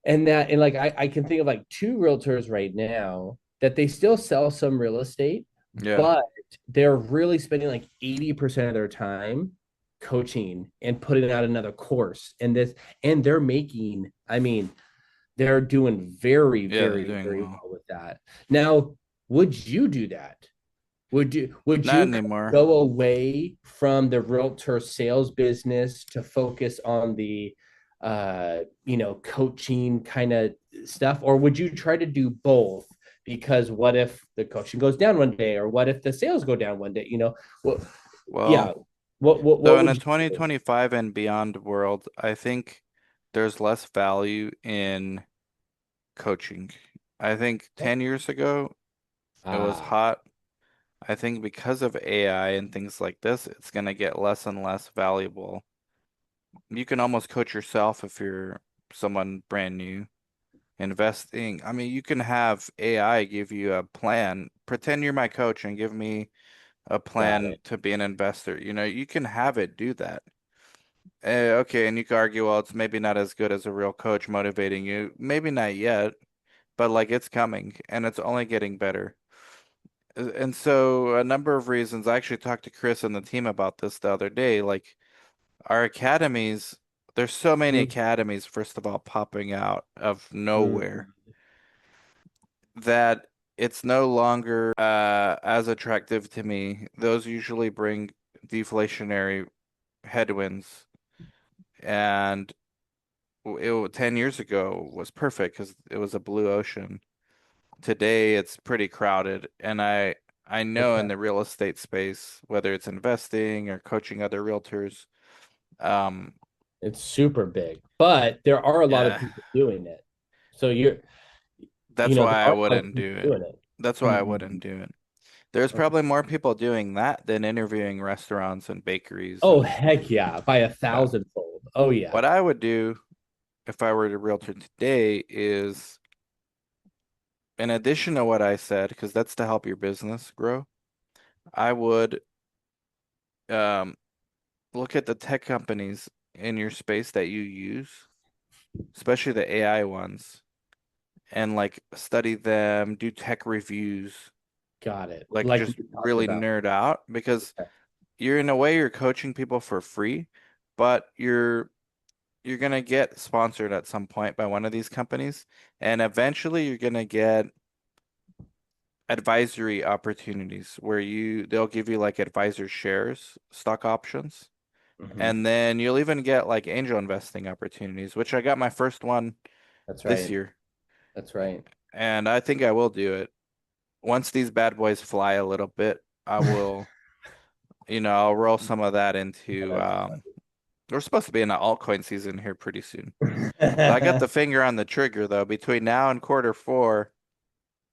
S2: And like I can think of like two realtors right now that they still sell some real estate,
S1: Yeah.
S2: but they're really spending like 80% of their time coaching and putting out another course and they're making, I mean, they're doing very,
S1: Yeah, they're
S2: very,
S1: doing
S2: very
S1: well.
S2: well with that. Now, would you do that? Would you
S1: Not
S2: kind of
S1: anymore.
S2: go away from the realtor sales business to focus on the coaching kind of stuff, or would you try to do both? Because what if the coaching goes down one day, or what if the sales go down one day? Well, yeah.
S1: Well,
S2: What
S1: so in
S2: would
S1: a
S2: you do?
S1: 2025 and beyond world, I think there's less value in coaching. I think 10 years ago it was
S2: Ah,
S1: hot. I think because of AI and things like this, it's going to get less and less valuable. You can almost coach yourself if you're someone brand new investing. I mean, you can have AI give you a plan. Pretend you're my coach and give me a
S2: got
S1: plan
S2: it.
S1: to be an investor. You can have it do that. Okay, and you could argue, well, it's maybe not as good as a real coach motivating you. Maybe not yet, but like it's coming and it's only getting better. And so a number of reasons, I actually talked to Chris and the team about this the other day. Like our academies, there's so many academies, first of all, popping out of nowhere
S2: Mm-hmm.
S1: that it's no longer as attractive to me. Those usually bring deflationary headwinds. And 10 years ago was perfect because it was a blue ocean. Today it's pretty crowded. And I know in
S2: Okay.
S1: the real estate space, whether it's investing or coaching other realtors, um,
S2: It's super big, but there are a lot of
S1: yeah,
S2: people doing it. So
S1: that's
S2: there
S1: why I
S2: are a lot of
S1: wouldn't
S2: people
S1: do it.
S2: doing it.
S1: That's why I wouldn't
S2: Mhm.
S1: do it. There's
S2: Okay.
S1: probably more people doing that than interviewing restaurants and bakeries
S2: Oh,
S1: and
S2: heck yeah, by a
S1: uh,
S2: thousand fold. Oh yeah.
S1: what I would do if I were a realtor today is, in addition to what I said, because that's to help your business grow, I would um, look at the tech companies in your space that you use, especially the AI ones, and like study them, do tech reviews,
S2: Got it.
S1: like
S2: Like
S1: just
S2: we talked
S1: really
S2: about.
S1: nerd out because you're in a way you're coaching people for free, but you're gonna get sponsored at some point by one of these companies, and eventually you're gonna get advisory opportunities where they'll give you like advisor shares, stock options,
S2: Mhm.
S1: and then you'll even get like angel investing opportunities, which I got my first one
S2: That's
S1: this
S2: right.
S1: year,
S2: That's right.
S1: and I think I will do it. Once these bad boys fly a little bit, I will, I'll roll some of that into
S2: That's
S1: we're supposed to be in an altcoin season here pretty soon. So I got
S2: funny.
S1: the finger on the trigger though. Between now and quarter four,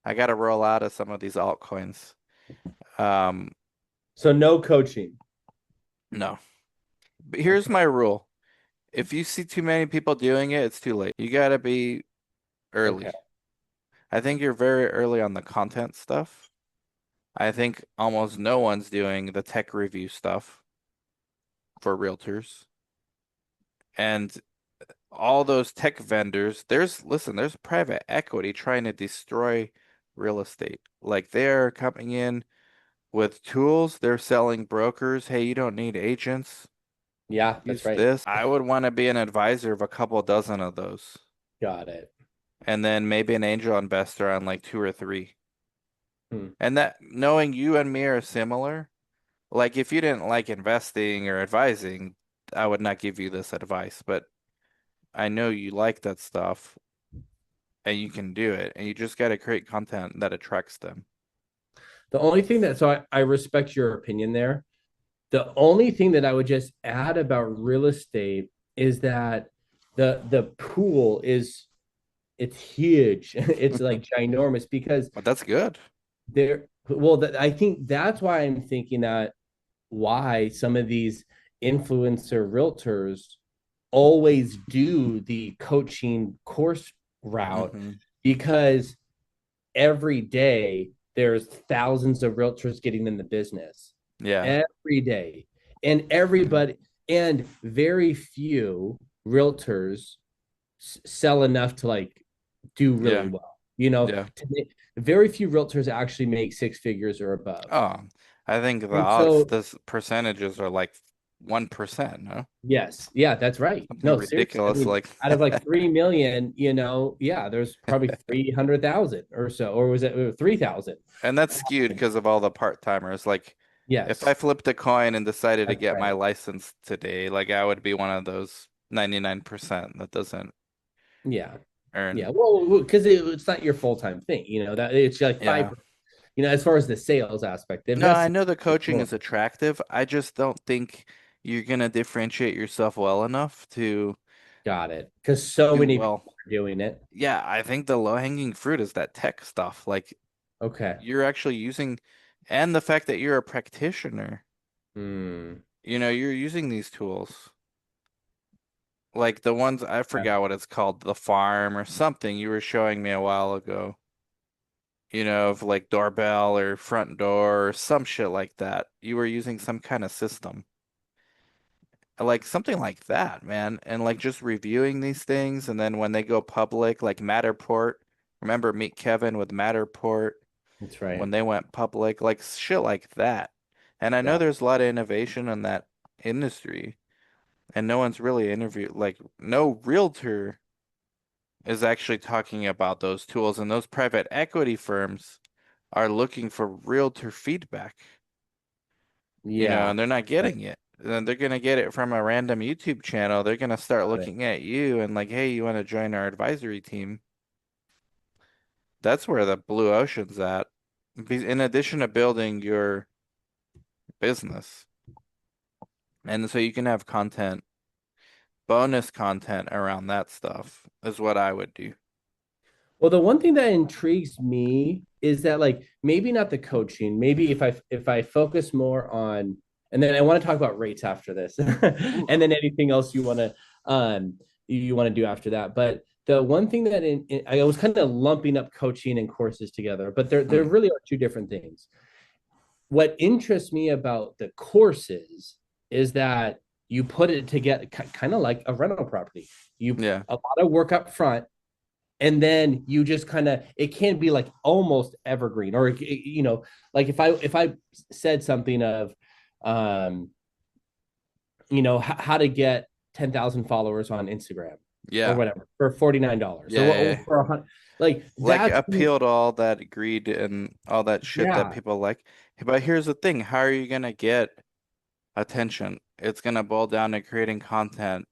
S1: I got to roll out of some of these altcoins. Um,
S2: So no coaching.
S1: no. But here's
S2: Okay.
S1: my rule. If you see too many people doing it, it's too late. You got to be
S2: Okay.
S1: early. I think you're very early on the content stuff. I think almost no one's doing the tech review stuff for realtors. And all those tech vendors, there's private equity trying to destroy real estate. Like they're coming in with tools, they're selling brokers. Hey, you don't need agents.
S2: Yeah, that's
S1: Use
S2: right.
S1: this. I would want to be an advisor of a couple dozen of those.
S2: Got it.
S1: And then maybe an angel investor on like two or three.
S2: Hmm.
S1: And that knowing you and me are similar, like if you didn't like investing or advising, I would not give you this advice. But I know you like that stuff and you can do it. And you just got to create content that attracts them.
S2: The only thing that so I respect your opinion there. The only thing that I would just add about real estate is that the pool is it's huge. It's like ginormous because
S1: But that's good.
S2: I think that's why I'm thinking that why some of these influencer realtors always do the coaching course route
S1: Hmm.
S2: because every day there's thousands of realtors getting in the business
S1: Yeah.
S2: every day and everybody and very few realtors sell enough to like do really
S1: Yeah.
S2: well
S1: Yeah.
S2: very few realtors actually make six figures or above.
S1: Oh, I think the
S2: And
S1: odds,
S2: so
S1: this percentages are like 1%, no?
S2: yes, yeah, that's right.
S1: Something
S2: No, seriously. I
S1: ridiculous
S2: mean,
S1: like
S2: out of like 3 million, yeah, there's probably 300,000 or so, or was it 3,000?
S1: and that's skewed because of all the part-timers. Like if I
S2: Yes,
S1: flipped a coin and decided to
S2: that's
S1: get my
S2: right.
S1: license today, like I would be one of those 99% that doesn't
S2: Yeah.
S1: earn.
S2: Yeah. Well, because it's not your full-time thing, that it's like five,
S1: Yeah.
S2: as far as the sales aspect, the
S1: No, I
S2: investing
S1: know the
S2: is
S1: coaching
S2: more.
S1: is attractive. I just don't think you're gonna differentiate yourself well enough to
S2: Got it. Because so
S1: do
S2: many people
S1: well.
S2: are doing it.
S1: Yeah, I think the low-hanging fruit is that tech stuff. Like
S2: Okay.
S1: you're actually using, and the fact that you're a practitioner,
S2: Hmm.
S1: you're using these tools. Like the ones, I
S2: Yeah.
S1: forgot what it's called, the farm or something you were showing me a while ago, of like doorbell or front door or some shit like that. You were using some kind of system. Like something like that, man. And like just reviewing these things. And then when they go public, like Matterport, remember Meet Kevin with Matterport
S2: That's right.
S1: when they went public, like shit like that. And I know
S2: Yeah.
S1: there's a lot of innovation in that industry, and no one's really interviewed, like, no realtor is actually talking about those tools, and those private equity firms are looking for realtor feedback,
S2: Yeah.
S1: and they're not
S2: Right.
S1: getting it. And they're gonna get it from a random YouTube channel. They're gonna start
S2: Got it.
S1: looking at you and like, hey, you want to join our advisory team? That's where the blue ocean's at. In addition to building your business. And so you can have bonus content around that stuff is what I would do.
S2: Well, the one thing that intrigues me is that like maybe not the coaching, maybe if I focus more on and then I want to talk about rates after this
S1: Ooh.
S2: and then anything else you want to do after that. But the one thing that I was kind of lumping up coaching and courses together, but there
S1: Hmm.
S2: really are two different things. What interests me about the courses is that you put it together kind of like a rental property. You
S1: Yeah.
S2: a lot of work up front and then you just kind of it can be like almost evergreen or like if I said something of um how to get 10,000 followers on Instagram or
S1: Yeah.
S2: whatever for $49
S1: Yeah,
S2: or
S1: yeah.
S2: for 100. Like
S1: Like
S2: that's
S1: appeal to all that greed and all that shit that
S2: yeah,
S1: people like. But here's the thing, how are you gonna get attention? It's gonna boil down to creating content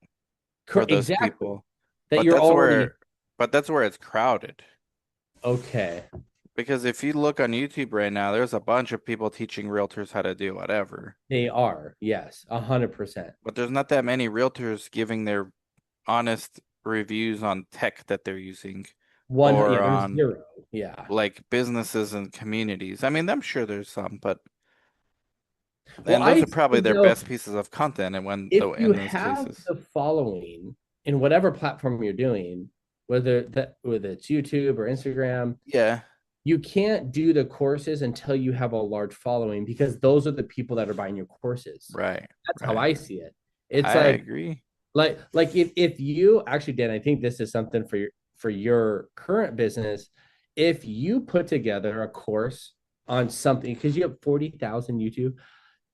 S1: for those
S2: exactly.
S1: people.
S2: That
S1: But
S2: you're
S1: that's
S2: already
S1: where but that's where it's crowded.
S2: okay.
S1: Because if you look on YouTube right now, there's a bunch of people teaching realtors how to do whatever.
S2: They are, yes, 100%.
S1: But there's not that many realtors giving their honest reviews on tech that they're using
S2: One,
S1: or
S2: yeah, there's
S1: on
S2: zero. Yeah.
S1: like businesses and communities. I mean, I'm sure there's some, but
S2: Well,
S1: and those
S2: I
S1: are probably
S2: think
S1: their
S2: though,
S1: best pieces of content and when
S2: if
S1: though
S2: you
S1: in those
S2: have
S1: cases.
S2: the following in whatever platform you're doing, whether it's YouTube or Instagram,
S1: Yeah,
S2: you can't do the courses until you have a large following because those are the people that are buying your courses.
S1: right,
S2: That's how
S1: right.
S2: I see it. It's
S1: I
S2: like
S1: agree.
S2: if you actually, Dan, I think this is something for your current business. If you put together a course on something because you have 40,000 YouTube,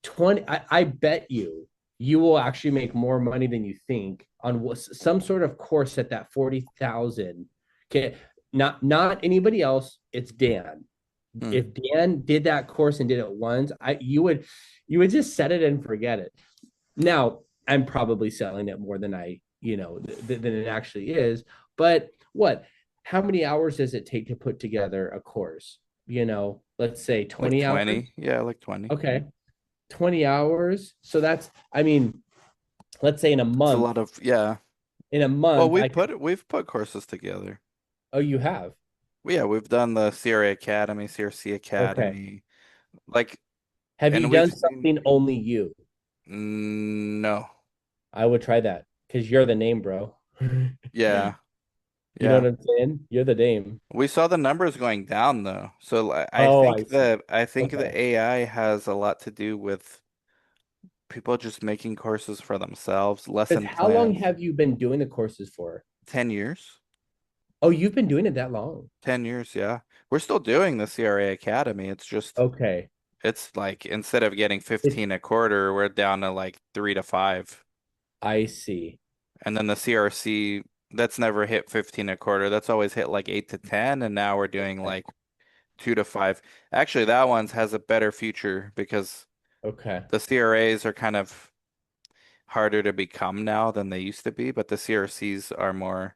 S2: 20, I bet you will actually make more money than you think on some sort of course at that 40,000. Okay, not anybody else. It's Dan.
S1: Hmm.
S2: If Dan did that course and did it once, you would just set it and forget it. Now, I'm probably selling it more than than it actually is. But what? How many hours does it take to put together a course? Let's say
S1: Like
S2: 20 hours.
S1: 20. Yeah, like 20.
S2: Okay. 20 hours. So I mean, let's say in a
S1: It's a
S2: month,
S1: lot of yeah.
S2: in a
S1: Well,
S2: month,
S1: we've put courses together.
S2: oh, you have.
S1: Yeah, we've done the CRA Academy, CRC
S2: Okay.
S1: Academy, like,
S2: Have you
S1: and we've
S2: done
S1: seen
S2: something only you?
S1: no,
S2: I would try that because you're the name, bro.
S1: yeah,
S2: You know
S1: yeah.
S2: what I'm saying? You're the name.
S1: We saw the numbers going down though, so
S2: Oh, I see.
S1: I think
S2: Okay.
S1: the AI has a lot to do with people just making courses for themselves,
S2: Because
S1: lesson
S2: how long
S1: plans.
S2: have you been doing the courses for?
S1: 10 years,
S2: Oh, you've been doing it that long.
S1: 10 years, yeah. We're still doing the CRA Academy. It's just
S2: Okay.
S1: it's like instead of getting
S2: It's
S1: 15 a quarter, we're down to like 3 to 5.
S2: I see.
S1: And then the CRC, that's never hit 15 a quarter. That's always hit like 8 to 10. And now we're doing
S2: Okay.
S1: like 2 to 5. Actually, that one's has a better future because
S2: Okay.
S1: the CRAs are kind of harder to become now than they used to be, but the CRCs are more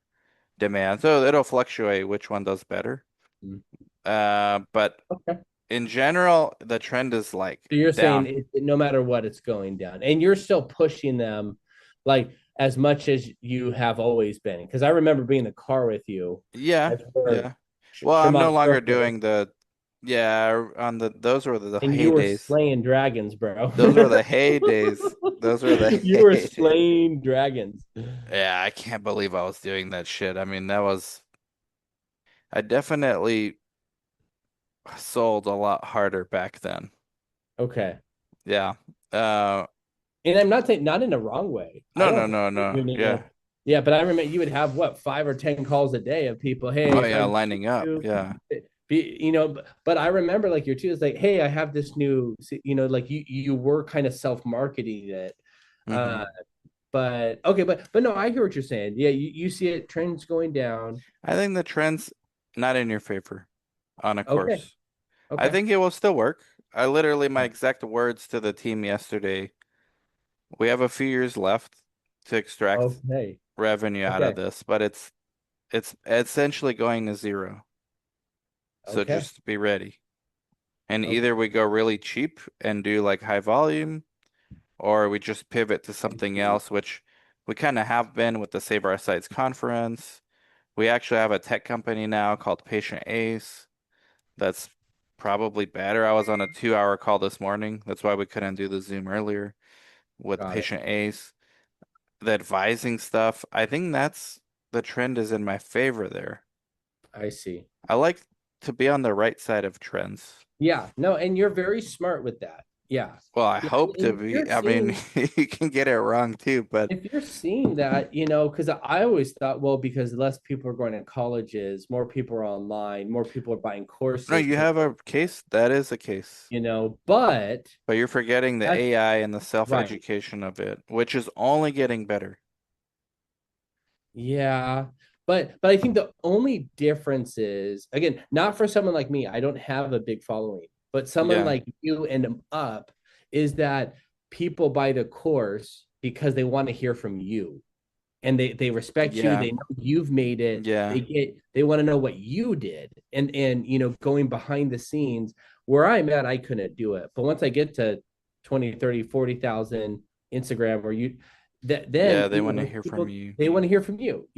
S1: demand. So it'll fluctuate which one does better.
S2: Mm.
S1: But
S2: Okay.
S1: in general, the trend is like
S2: So you're saying
S1: down.
S2: no matter what, it's going down, and you're still pushing them, like as much as you have always been. Because I remember being in the car with you
S1: Yeah,
S2: as we're
S1: yeah. Well, I'm no
S2: Shimano
S1: longer
S2: Circle,
S1: doing the yeah, on the those were the
S2: and you were
S1: heydays.
S2: slaying dragons, bro.
S1: Those were the heydays. Those were the
S2: You were
S1: heydays.
S2: slaying dragons.
S1: Yeah, I can't believe I was doing that shit. I mean, that was I definitely sold a lot harder back then.
S2: Okay.
S1: Yeah. Uh
S2: And I'm not saying not in a wrong way. I
S1: no, no,
S2: don't
S1: no, no.
S2: doing it
S1: Yeah.
S2: like yeah, but I remember you would have what 5 or 10 calls a day of people. Hey,
S1: Oh
S2: if
S1: yeah,
S2: I
S1: lining up.
S2: do,
S1: Yeah.
S2: but I remember like your two is like, hey, I have this new, like you were kind of self marketing it.
S1: Hmm.
S2: Uh, but okay, but no, I hear what you're saying. Yeah, you see it trends going down.
S1: I think the trend's not in your favor on a
S2: Okay,
S1: course. I
S2: okay,
S1: think it will still work. I literally my exact words to the team yesterday. We have a few years left to extract
S2: okay,
S1: revenue out of
S2: okay,
S1: this, but it's essentially going to zero. So
S2: okay,
S1: just be ready. And
S2: okay.
S1: either we go really cheap and do like high volume, or we just pivot to
S2: I
S1: something
S2: see.
S1: else, which we kind of have been with the Save Our Sites conference. We actually have a tech company now called Patient Ace that's probably better. I was on a 2 hour call this morning. That's why we couldn't do the Zoom earlier with
S2: Got it.
S1: Patient Ace. The advising stuff, I think that's the trend is in my favor there.
S2: I see.
S1: I like to be on the right side of trends.
S2: Yeah, no, and you're very smart with that. Yeah.
S1: Well, I
S2: Yeah.
S1: hope to
S2: And
S1: be. I mean, you can get it wrong too, but
S2: if you're seeing that, because I always thought, well, because less people are going to colleges, more people are online, more people are buying
S1: no,
S2: courses
S1: you
S2: to,
S1: have a case. That is a case.
S2: but
S1: But you're forgetting the
S2: that's
S1: AI and the
S2: right.
S1: self-education of it, which is only getting better.
S2: Yeah. But I think the only difference is, again, not for someone like me, I don't have a big following, but someone
S1: Yeah.
S2: like you and up is that people buy the course because they want to hear from you, and they respect you,
S1: Yeah.
S2: they know you've made it,
S1: Yeah.
S2: they want to know what you did, and going behind the scenes. Where I'm at, I couldn't do it, but once I get to 20, 30, 40,000 Instagram or you, that then
S1: Yeah, they want to hear from
S2: people,
S1: you.
S2: they want to hear from you,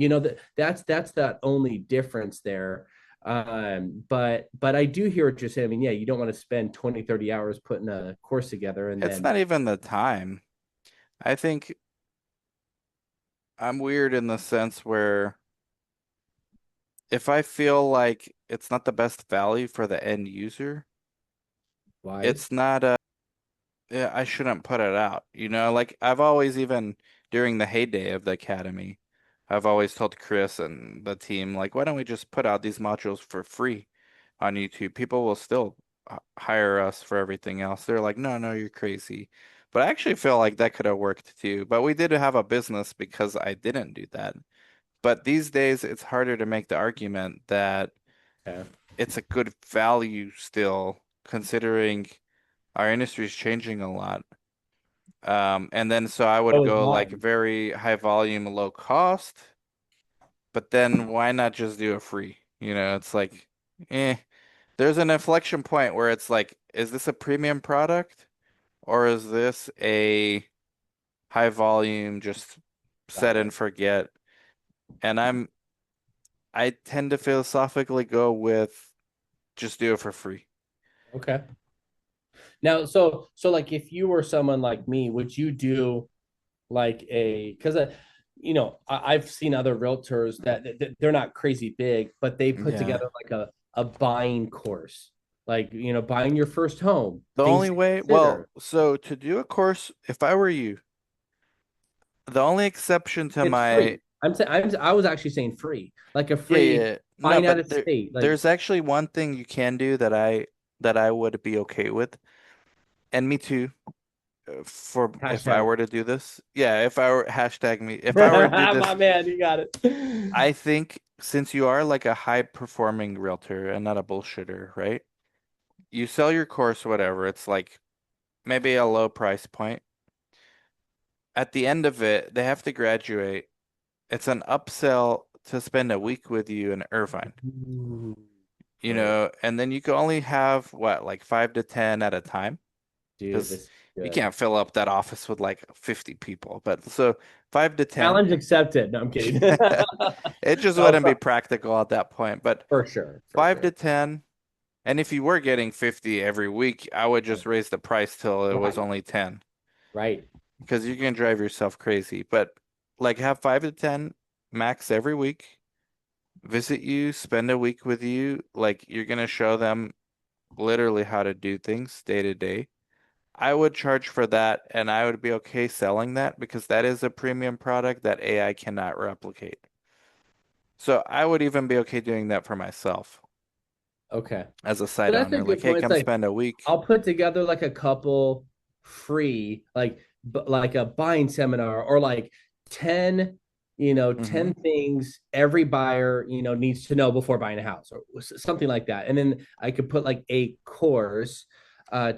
S2: that's that only difference there. But I do hear what you're saying. I mean, yeah, you don't want to spend 20, 30 hours putting a course together and
S1: It's
S2: then.
S1: not even the time. I think I'm weird in the sense where if I feel like it's not the best value for the end user,
S2: Wise.
S1: it's not yeah, I shouldn't put it out. Like I've always even during the heyday of the academy, I've always told Chris and the team like, why don't we just put out these modules for free on YouTube? People will still hire us for everything else. They're like, no, no, you're crazy. But I actually feel like that could have worked too. But we did have a business because I didn't do that. But these days, it's harder to make the argument that
S2: Yeah.
S1: it's a good value still, considering our industry is changing a lot. And then so I would
S2: So is
S1: go like
S2: mine.
S1: very high volume, low cost, but then why not just do it free? It's like, eh, there's an inflection point where it's like, is this a premium product or is this a high volume, just set
S2: Got
S1: and
S2: it.
S1: forget? And I tend to philosophically go with just do it for free.
S2: Okay. Now, so like if you were someone like me, would you do like because I've seen other realtors that they're not crazy big, but they put
S1: Yeah.
S2: together like a buying course, like buying your first home,
S1: The
S2: things
S1: only
S2: to
S1: way, well,
S2: consider.
S1: so to do a course, if I were you, the only exception to
S2: It's
S1: my
S2: free. I was actually saying free, like a
S1: yeah,
S2: free
S1: yeah. No,
S2: buying out
S1: but
S2: of state, like
S1: there's actually one thing you can do that I would be okay with. And me too, for if I
S2: hashtag.
S1: were to do this. Yeah, if I were hashtag me, if I were to do
S2: My
S1: this,
S2: man, you got it.
S1: I think since you are like a high performing realtor and not a bullshitter, right? You sell your course, whatever. It's like maybe a low price point. At the end of it, they have to graduate. It's an upsell to spend a week with you in Irvine,
S2: Ooh, bro,
S1: and then you can only have what, like 5 to 10 at a time,
S2: dude,
S1: because
S2: this is
S1: you
S2: good.
S1: can't fill up that office with like 50 people. But so 5 to 10,
S2: Challenge accepted. No, I'm kidding.
S1: it just
S2: No,
S1: wouldn't be practical at that point. But
S2: for sure, for
S1: five to
S2: sure.
S1: 10, and if you were getting 50 every week, I would just raise the price till it was
S2: Right,
S1: only 10,
S2: right.
S1: because you can drive yourself crazy. But like have 5 to 10 max every week, visit you, spend a week with you. Like you're gonna show them literally how to do things day to day. I would charge for that and I would be okay selling that because that is a premium product that AI cannot replicate. So I would even be okay doing that for myself
S2: Okay.
S1: as a
S2: So
S1: side
S2: that's a
S1: owner. Like,
S2: good
S1: hey,
S2: point. It's
S1: come
S2: like
S1: spend a week.
S2: I'll put together like a couple free, like a buying seminar or like 10,
S1: Hmm.
S2: 10 things every buyer, needs to know before buying a house or something like that. And then I could put like a course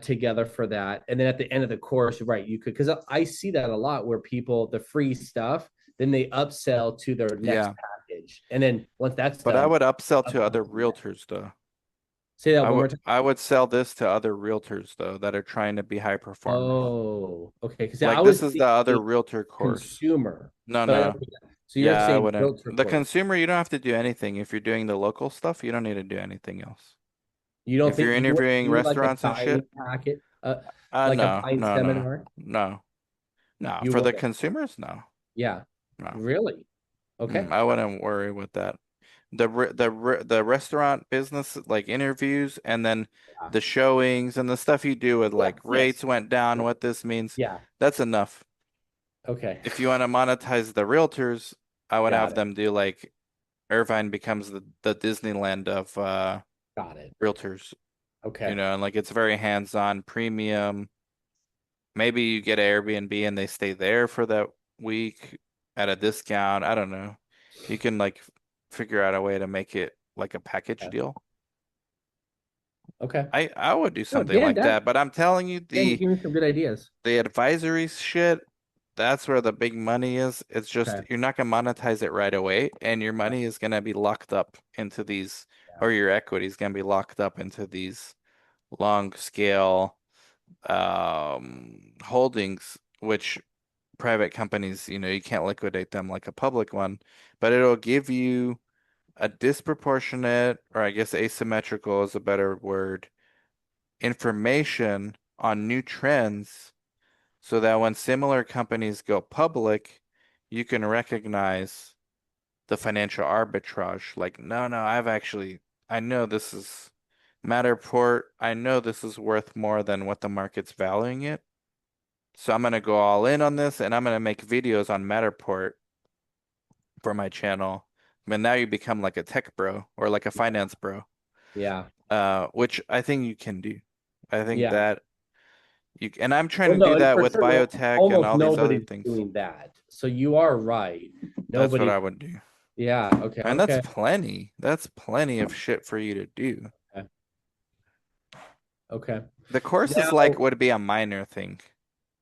S2: together for that. And then at the end of the course, right, you could, because I see that a lot where people, the free stuff, then they upsell to their next
S1: Yeah.
S2: package. And then once that's
S1: But I
S2: done,
S1: would upsell to
S2: upsell
S1: other
S2: to the next.
S1: realtors though.
S2: Say that
S1: I
S2: one
S1: would
S2: more time.
S1: I would sell this to other realtors though that are trying to be high performers.
S2: Oh, okay. Because I
S1: Like
S2: was
S1: this is the other
S2: thinking
S1: realtor course.
S2: consumer,
S1: No,
S2: but
S1: no.
S2: okay. So you're
S1: Yeah, I
S2: saying
S1: wouldn't.
S2: realtor
S1: The
S2: course.
S1: consumer, you don't have to do anything. If you're doing the local stuff, you don't need to do anything else.
S2: You don't
S1: If you're
S2: think you would
S1: interviewing
S2: do like a
S1: restaurants and
S2: buying
S1: shit,
S2: packet, like a
S1: no,
S2: buying
S1: no, no,
S2: seminar?
S1: no, no.
S2: You
S1: For the
S2: wouldn't.
S1: consumers, no,
S2: Yeah.
S1: no.
S2: Really? Okay.
S1: I wouldn't worry with that. the restaurant business like interviews, and then
S2: Yeah.
S1: the showings and the stuff you do with
S2: Yeah.
S1: like
S2: Yes.
S1: rates went down, what this means.
S2: Yeah.
S1: That's enough.
S2: Okay.
S1: If you want to monetize the realtors, I would have
S2: Got it.
S1: them do like Irvine becomes the Disneyland of
S2: Got it.
S1: realtors,
S2: Okay.
S1: and like it's very hands-on, premium. Maybe you get an Airbnb and they stay there for that week at a discount. I don't know. You can like figure out a way to make it like a package
S2: Okay.
S1: deal.
S2: Okay.
S1: I would do
S2: No,
S1: something
S2: Dan,
S1: like that, but I'm telling you,
S2: Dan, you
S1: the
S2: give me some good ideas.
S1: the advisory shit, that's where the big money is. It's just
S2: Okay.
S1: you're not gonna monetize it right away, and your money is gonna be locked up into these,
S2: Yeah.
S1: or your equity is gonna be locked up into these long scale holdings, which private companies, you can't liquidate them like a public one, but it'll give you a disproportionate, or I guess asymmetrical is a better word, information on new trends so that when similar companies go public, you can recognize the financial arbitrage. Like, no, no, I know this is Matterport. I know this is worth more than what the market's valuing it. So I'm gonna go all in on this, and I'm gonna make videos on Matterport for my channel. But now you become like a tech bro or like a finance bro,
S2: Yeah.
S1: which I think you can do. I think
S2: Yeah.
S1: that and I'm trying
S2: Well,
S1: to
S2: no,
S1: do
S2: and
S1: that
S2: for
S1: with
S2: sure, no,
S1: biotech and
S2: almost
S1: all these other
S2: nobody's
S1: things.
S2: doing that. So you are right.
S1: That's what
S2: Nobody.
S1: I would do.
S2: Yeah. Okay.
S1: And that's
S2: Okay.
S1: plenty. That's plenty of shit for you to do.
S2: Okay. Okay.
S1: The course is
S2: Now,
S1: like would be a minor thing,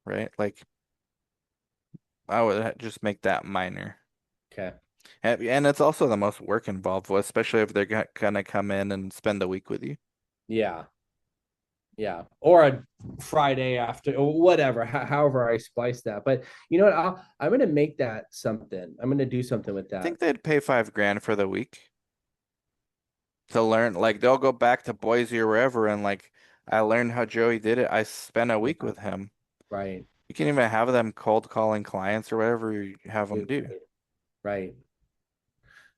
S1: right? Like I would just make that minor.
S2: okay.
S1: And it's also the most work involved, especially if they're gonna come in and spend the week with you.
S2: Yeah. Yeah. Or a Friday after or whatever, however I splice that. But you know what? I'm going to make that something. I'm going to do something with
S1: I
S2: that.
S1: think they'd pay 5 grand for the week to learn. Like they'll go back to Boise or wherever, and like I learned how Joey did it. I spent a week
S2: Yeah.
S1: with him.
S2: Right.
S1: You can even have them cold calling clients or whatever you have them do,
S2: Right. Right.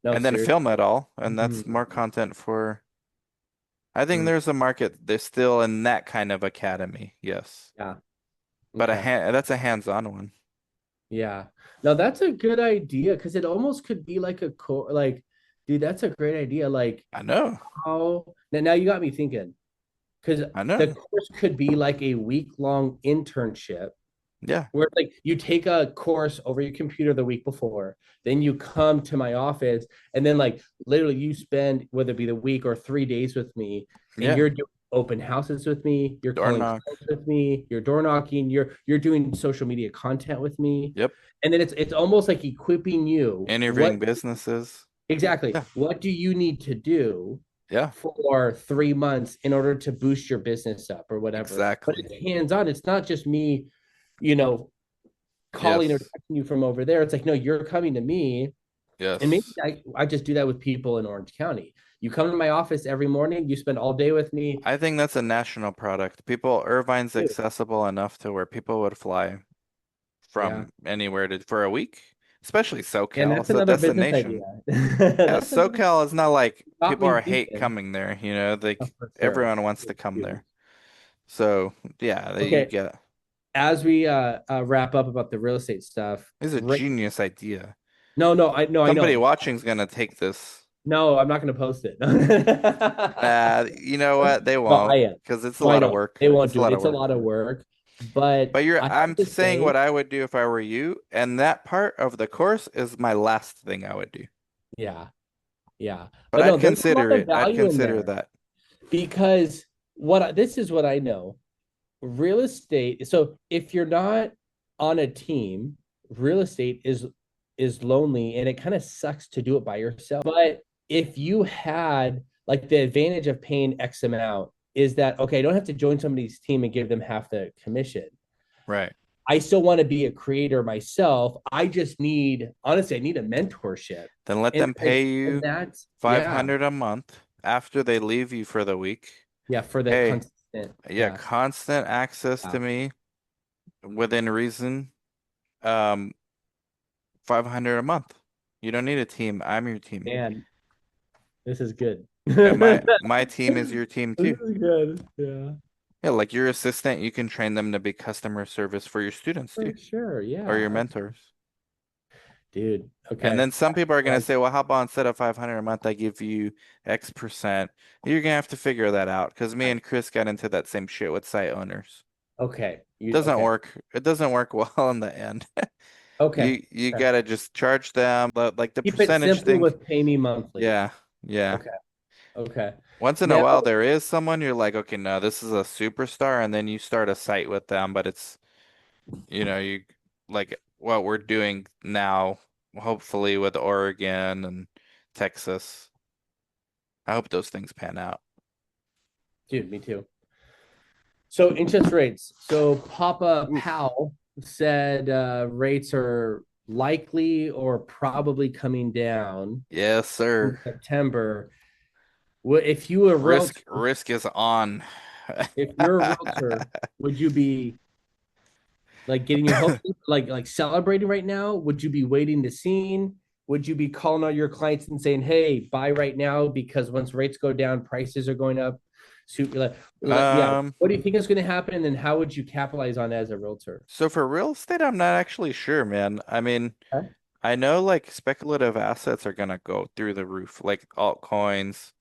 S2: No,
S1: and then
S2: seriously.
S1: film it all, and that's
S2: Mhm.
S1: more content for. I think
S2: Mm.
S1: there's a market. There's still in that kind of academy, yes,
S2: Yeah.
S1: but
S2: Okay.
S1: that's a hands-on one.
S2: Yeah. No, that's a good idea because it almost could be like a core. Like, dude, that's a great idea. Like,
S1: I know,
S2: how now you got me thinking because
S1: I
S2: the
S1: know.
S2: course could be like a week-long internship
S1: Yeah,
S2: where like you take a course over your computer the week before, then you come to my office, and then like literally you spend whether it be the week or 3 days with me, and
S1: yeah.
S2: you're doing open houses with me, you're
S1: Door
S2: calling
S1: knock.
S2: clients with me, you're door knocking, you're doing social media content with me,
S1: Yep.
S2: and then it's almost like equipping you what
S1: Interviewing businesses.
S2: exactly
S1: Yeah,
S2: what do you need to do
S1: yeah,
S2: for 3 months in order to boost your business up or whatever. But
S1: exactly.
S2: it's hands on. It's not just me, you know, calling or
S1: Yes,
S2: texting you from over there. It's like, no, you're coming to me. And maybe
S1: yes.
S2: I just do that with people in Orange County. You come to my office every morning, you spend all day with me.
S1: I think that's a national product. Irvine's accessible enough to where people would fly
S2: Yeah.
S1: from anywhere to for a week, especially
S2: And
S1: SoCal.
S2: that's
S1: So
S2: another
S1: that's the
S2: business idea.
S1: nation. Yeah,
S2: That's another
S1: SoCal is not like
S2: got
S1: people
S2: me
S1: are hate
S2: thinking.
S1: coming there,
S2: Oh,
S1: like
S2: for sure.
S1: everyone wants to come there. So yeah, you
S2: Okay.
S1: get
S2: As we wrap up about the real estate stuff,
S1: it's a genius idea.
S2: I
S1: Somebody
S2: know.
S1: watching's gonna take this.
S2: No, I'm not going to post it.
S1: You know what? They
S2: No, I
S1: won't
S2: am.
S1: because it's a
S2: No, I
S1: lot of
S2: know
S1: work.
S2: they won't
S1: It's a
S2: do it.
S1: lot of
S2: It's a
S1: work.
S2: lot of work, but
S1: But
S2: I have
S1: I'm
S2: to
S1: saying what
S2: say,
S1: I would do if I were you, and that part of the course is my last thing I would do.
S2: yeah, yeah.
S1: But
S2: But no,
S1: I'd
S2: there's a lot
S1: consider
S2: of
S1: it. I'd
S2: value in
S1: consider
S2: there
S1: that.
S2: because this is what I know. Real estate. So if you're not on a team, real estate is lonely and it kind of sucks to do it by yourself. But if you had like the advantage of paying X amount is that okay, I don't have to join somebody's team and give them half the commission.
S1: Right.
S2: I still want to be a creator myself. I just need, honestly, I need a mentorship.
S1: Then let
S2: And
S1: them
S2: like,
S1: pay
S2: and
S1: you
S2: that's, yeah,
S1: 500 a month after they leave you for the week.
S2: yeah, for the
S1: Hey,
S2: consistent,
S1: yeah,
S2: yeah,
S1: constant access
S2: yeah.
S1: to me within reason. Um, 500 a month. You don't need a team. I'm your team.
S2: And This is good.
S1: And my
S2: This
S1: my team is your team too.
S2: is good. Yeah.
S1: Yeah, like your assistant, you can train them to be customer service for your students too,
S2: For sure.
S1: or your
S2: Yeah.
S1: mentors.
S2: Dude.
S1: And
S2: Okay.
S1: then some people are gonna
S2: Like,
S1: say, well, how about instead of 500 a month, I give you X%. You're gonna have to figure that out because me and Chris got into that same shit with site owners.
S2: okay. You
S1: Doesn't
S2: okay.
S1: work. It doesn't work well in the end.
S2: Okay.
S1: You
S2: Okay.
S1: gotta just charge them, but like the
S2: Keep it
S1: percentage
S2: simple
S1: thing.
S2: with pay me monthly.
S1: Yeah, yeah.
S2: Okay. Okay.
S1: Once in a
S2: Now,
S1: while, there is someone you're like, okay, no, this is a superstar, and then you start a site with them, but it's, you like what we're doing now, hopefully with Oregon and Texas. I hope those things pan out.
S2: dude, me too. So interest rates. So Papa
S1: Oof.
S2: Powell said rates are likely or probably coming down
S1: Yes,
S2: in
S1: sir.
S2: September. If you were a realtor,
S1: Risk is on.
S2: if you're a realtor, would you be like getting your hopes up, like celebrating right now? Would you be waiting to see? Would you be calling all your clients and saying, "Hey, buy right now because once rates go down, prices are going up." So, yeah.
S1: Um,
S2: What do you think is going to happen, and then how would you capitalize on it as a realtor?
S1: so for real estate, I'm not actually sure, man. I mean,
S2: Okay.
S1: I know like speculative assets are gonna go through the roof, like altcoins.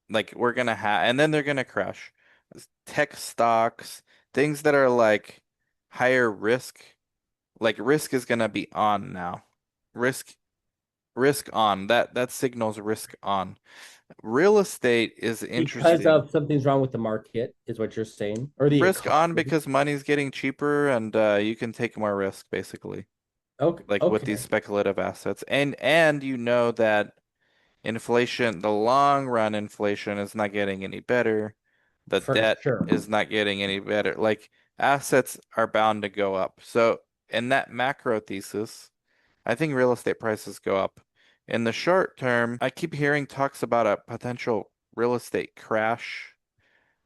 S1: Like we're gonna have, and then they're gonna crash. Tech stocks, things that are like higher risk, like risk is gonna be on now. Risk, risk on. That signals risk on. Real estate is
S2: Because
S1: interesting.
S2: of something's wrong with the market, is what you're saying, or the
S1: Risk on
S2: economy.
S1: because money's getting cheaper and you can take more risk basically.
S2: Okay.
S1: Like with these
S2: Okay.
S1: speculative assets. And you know that inflation, the long run inflation is not getting any better. The
S2: For
S1: debt
S2: sure.
S1: is not getting any better. Like assets are bound to go up. So in that macro thesis, I think real estate prices go up. In the short term, I keep hearing talks about a potential real estate crash,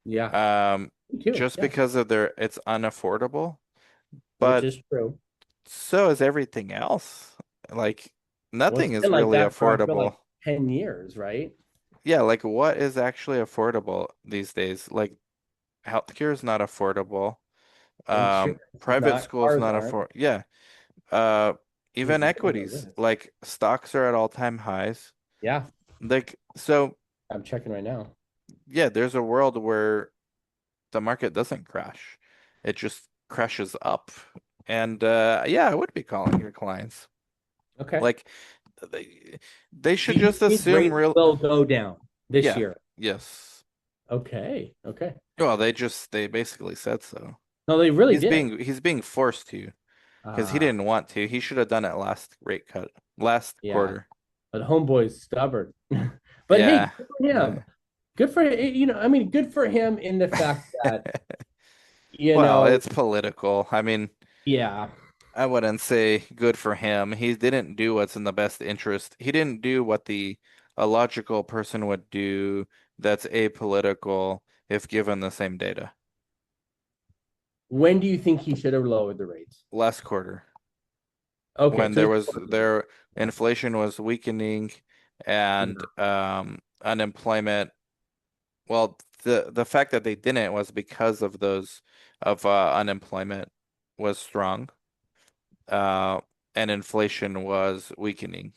S2: Yeah.
S1: um,
S2: Me too.
S1: just
S2: Yeah.
S1: because of it's unaffordable.
S2: Which
S1: But
S2: is true.
S1: so is everything else. Like
S2: Well, it's
S1: nothing is
S2: been like
S1: really
S2: that for I feel like
S1: affordable.
S2: 10 years, right?
S1: Yeah, like what is actually affordable these days? Like healthcare is not affordable.
S2: Insurance is
S1: Private
S2: not,
S1: school is
S2: cars
S1: not
S2: aren't.
S1: afford. Yeah. Uh,
S2: This
S1: even
S2: is getting a
S1: equities,
S2: list.
S1: like stocks are at all-time highs.
S2: Yeah.
S1: Like so,
S2: I'm checking right now.
S1: yeah, there's a world where the market doesn't crash. It just crashes up. And yeah, I would be calling your clients.
S2: Okay.
S1: Like they
S2: Do
S1: should
S2: you
S1: just
S2: think
S1: assume
S2: rates
S1: real.
S2: will go down this
S1: Yeah,
S2: year?
S1: yes.
S2: Okay. Okay.
S1: Well, they basically said so.
S2: No, they really did.
S1: He's being forced to because he
S2: Uh,
S1: didn't want to. He should have done it last rate cut, last
S2: yeah.
S1: quarter.
S2: But homeboy's stubborn. But hey,
S1: Yeah.
S2: good for him.
S1: Yeah.
S2: Good for I mean, good for him in the fact that, you
S1: Well,
S2: know,
S1: it's political. I mean,
S2: yeah,
S1: I wouldn't say good for him. He didn't do what's in the best interest. He didn't do what a logical person would do that's apolitical if given the same data.
S2: when do you think he should have lowered the rates?
S1: Last quarter,
S2: Okay,
S1: when
S2: so
S1: there
S2: it's
S1: was their
S2: yeah,
S1: inflation was weakening and
S2: yeah,
S1: unemployment. Well, the fact that they didn't was because of those of unemployment was strong, uh, and inflation was weakening.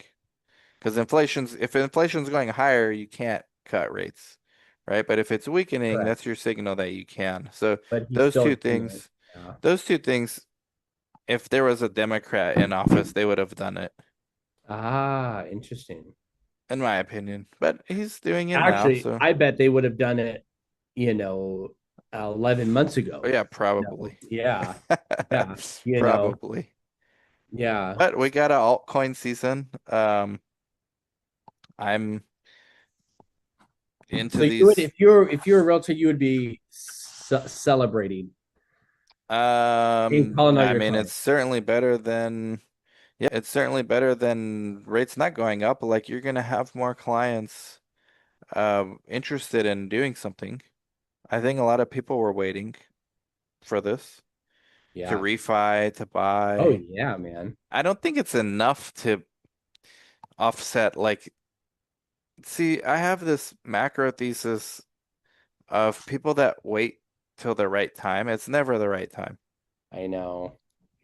S1: Because if inflation's going higher, you can't cut rates, right? But if it's weakening,
S2: correct.
S1: that's your signal that you can. So
S2: But he's
S1: those
S2: still
S1: two
S2: doing it.
S1: things,
S2: Yeah.
S1: those two things, if there was a Democrat in office, they would have done it,
S2: Ah, interesting.
S1: in my opinion. But he's doing it now,
S2: Actually,
S1: so
S2: I bet they would have done it, you know, 11 months
S1: oh,
S2: ago.
S1: yeah,
S2: No.
S1: probably.
S2: Yeah. Yeah.
S1: Probably.
S2: Yeah.
S1: But we got an altcoin season. I'm into
S2: So you would,
S1: these.
S2: if you're a realtor, you would be celebrating and calling all
S1: I
S2: your
S1: mean, it's
S2: clients.
S1: certainly better than, yeah, it's certainly better than rates not going up. Like you're gonna have more clients interested in doing something. I think a lot of people were waiting for this to
S2: Yeah.
S1: refi, to
S2: Oh
S1: buy.
S2: yeah, man.
S1: I don't think it's enough to offset like See, I have this macro thesis of people that wait till the right time. It's never the right time.
S2: I know.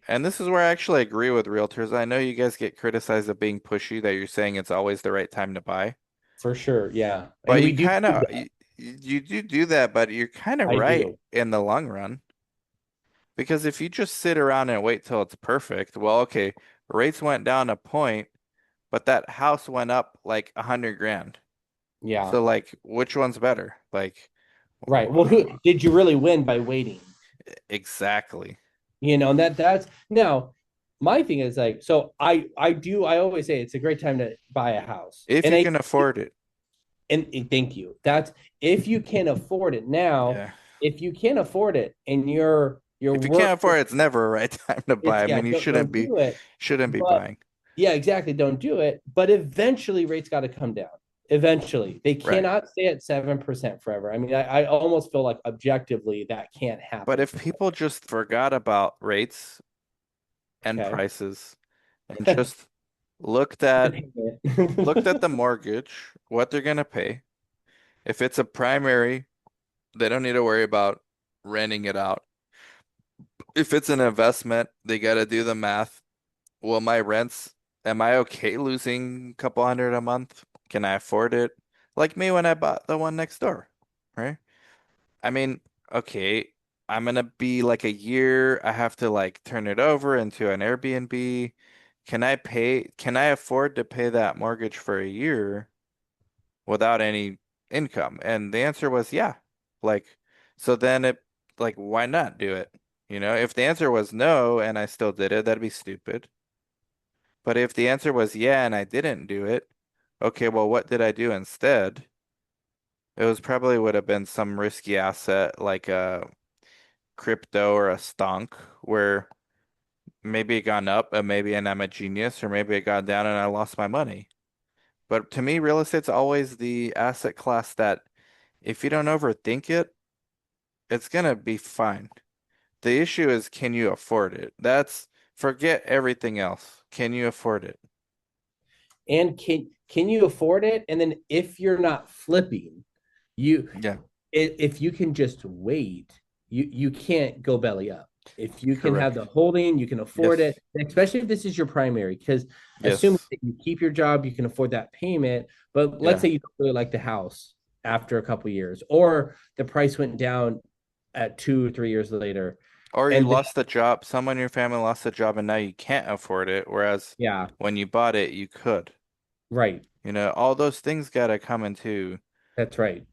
S1: And this is where I actually agree with realtors. I know you guys get criticized of being pushy, that you're saying it's always the right time to buy.
S2: For sure. Yeah.
S1: But
S2: And we
S1: you
S2: do
S1: kind of
S2: that.
S1: you do that, but you're kind of
S2: I
S1: right
S2: do.
S1: in the long run. Because if you just sit around and wait till it's perfect, well, okay, rates went down a point, but that house went up like 100 grand.
S2: Yeah.
S1: So like, which one's better? Like,
S2: Right. Well, who did you really win by waiting?
S1: exactly.
S2: And that's now my thing is like, so I always say it's a great time to buy a house.
S1: If
S2: And
S1: you
S2: I
S1: can afford it.
S2: and thank you. That's if you can afford it now.
S1: Yeah.
S2: If you can't afford it and you're
S1: If you can't
S2: work,
S1: afford it, it's never a right time to buy.
S2: it's
S1: I
S2: yeah,
S1: mean, you
S2: don't do it.
S1: shouldn't be
S2: But
S1: buying.
S2: yeah, exactly. Don't do it. But eventually rates got to come down. Eventually. They
S1: Right.
S2: cannot stay at 7% forever. I mean, I almost feel like objectively that can't
S1: But
S2: happen.
S1: if people just forgot about rates and
S2: Okay.
S1: prices and just looked at looked at the mortgage, what they're gonna pay. If it's a primary, they don't need to worry about renting it out. If it's an investment, they gotta do the math. Well, my rents, am I okay losing a couple hundred a month? Can I afford it? Like me when I bought the one next door, right? I mean, okay, I'm gonna be like a year. I have to like turn it over into an Airbnb. Can I afford to pay that mortgage for a year without any income? And the answer was yeah. Like, so then like, why not do it? If the answer was no and I still did it, that'd be stupid. But if the answer was yeah and I didn't do it, okay, well, what did I do instead? It was probably would have been some risky asset like a crypto or a stonk where maybe it gone up and I'm a genius, or maybe it got down and I lost my money. But to me, real estate's always the asset class that if you don't overthink it, it's gonna be fine. The issue is, can you afford it? Forget everything else. Can you afford it?
S2: And can you afford it? And then if you're not flipping, you
S1: Yeah,
S2: if you can just wait, you can't go belly up. If you can have
S1: correct.
S2: the holding, you can afford
S1: Yes,
S2: it, especially if this is your primary. Because assuming
S1: yes,
S2: that you keep your job, you can afford that payment. But let's
S1: yeah.
S2: say you don't really like the house after a couple of years, or the price went down at 2 or 3 years later,
S1: Or you
S2: and then,
S1: lost the job, someone in your family lost the job and now you can't afford it, whereas
S2: yeah,
S1: when you bought it, you could.
S2: right,
S1: All those things gotta come into
S2: that's right,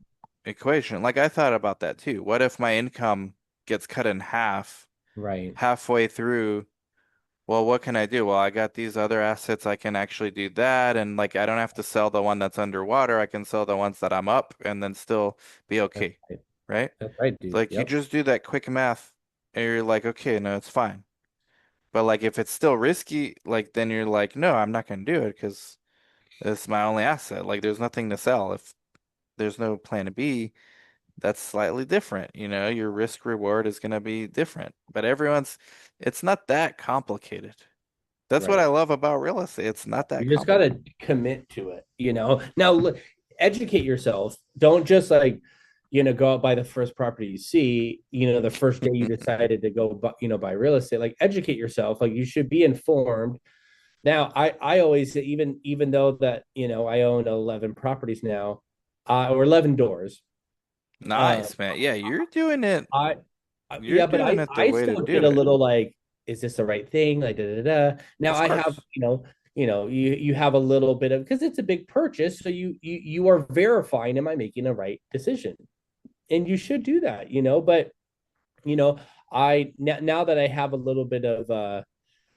S1: equation. Like I thought about that too. What if my income gets cut in half
S2: right,
S1: halfway through? Well, what can I do? Well, I got these other assets. I can actually do that. And like, I don't have to sell the one that's underwater. I can sell the ones that I'm up and then still be
S2: that's
S1: okay.
S2: right,
S1: Right?
S2: that's right, dude.
S1: Like, you
S2: Yep.
S1: just do that quick math and you're like, okay, no, it's fine. But like, if it's still risky, like, then you're like, no, I'm not going to do it because it's my only asset. Like, there's nothing to sell. If there's no plan B, that's slightly different. Your risk reward is going to be different. But it's not that complicated. That's what I
S2: Right.
S1: love about real estate. It's not that
S2: You just got
S1: complicated.
S2: to commit to it. Now, educate yourself. Don't just like, go out buy the first property you see, the first day you decided to go, buy real estate. Like, educate yourself. Like, you should be informed. Now, I always say, even though that, I own 11 properties now, or 11 doors. Uh,
S1: Nice, man. Yeah, you're doing it.
S2: I
S1: You're
S2: yeah, but
S1: doing
S2: I
S1: it the
S2: I
S1: way to
S2: still
S1: do
S2: get a
S1: it.
S2: little like, is this the right thing? Like da da da. Now
S1: Of
S2: I have,
S1: course.
S2: you have a little bit of, because it's a big purchase, so you are verifying, am I making a right decision? And you should do that, but you know, I now that I have a little bit of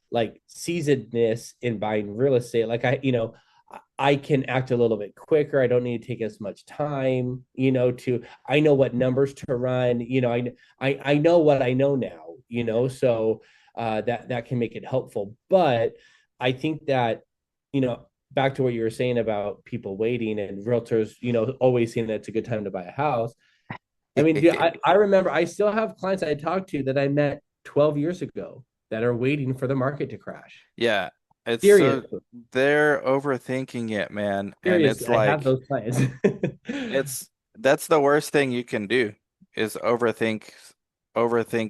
S2: like seasonedness in buying real estate, like I can act a little bit quicker. I don't need to take as much time, I know what numbers to run. I know what I know now, so that can make it helpful. But I think that, back to what you were saying about people waiting and realtors, always saying that it's a good time to buy a house. I mean, dude, I remember I still have clients I talked to that I met 12 years ago that are waiting for the market to crash.
S1: Yeah. It's so
S2: Seriously,
S1: they're overthinking it, man. And it's
S2: seriously, I have
S1: like
S2: those clients.
S1: it's that's the worst thing you can do is overthink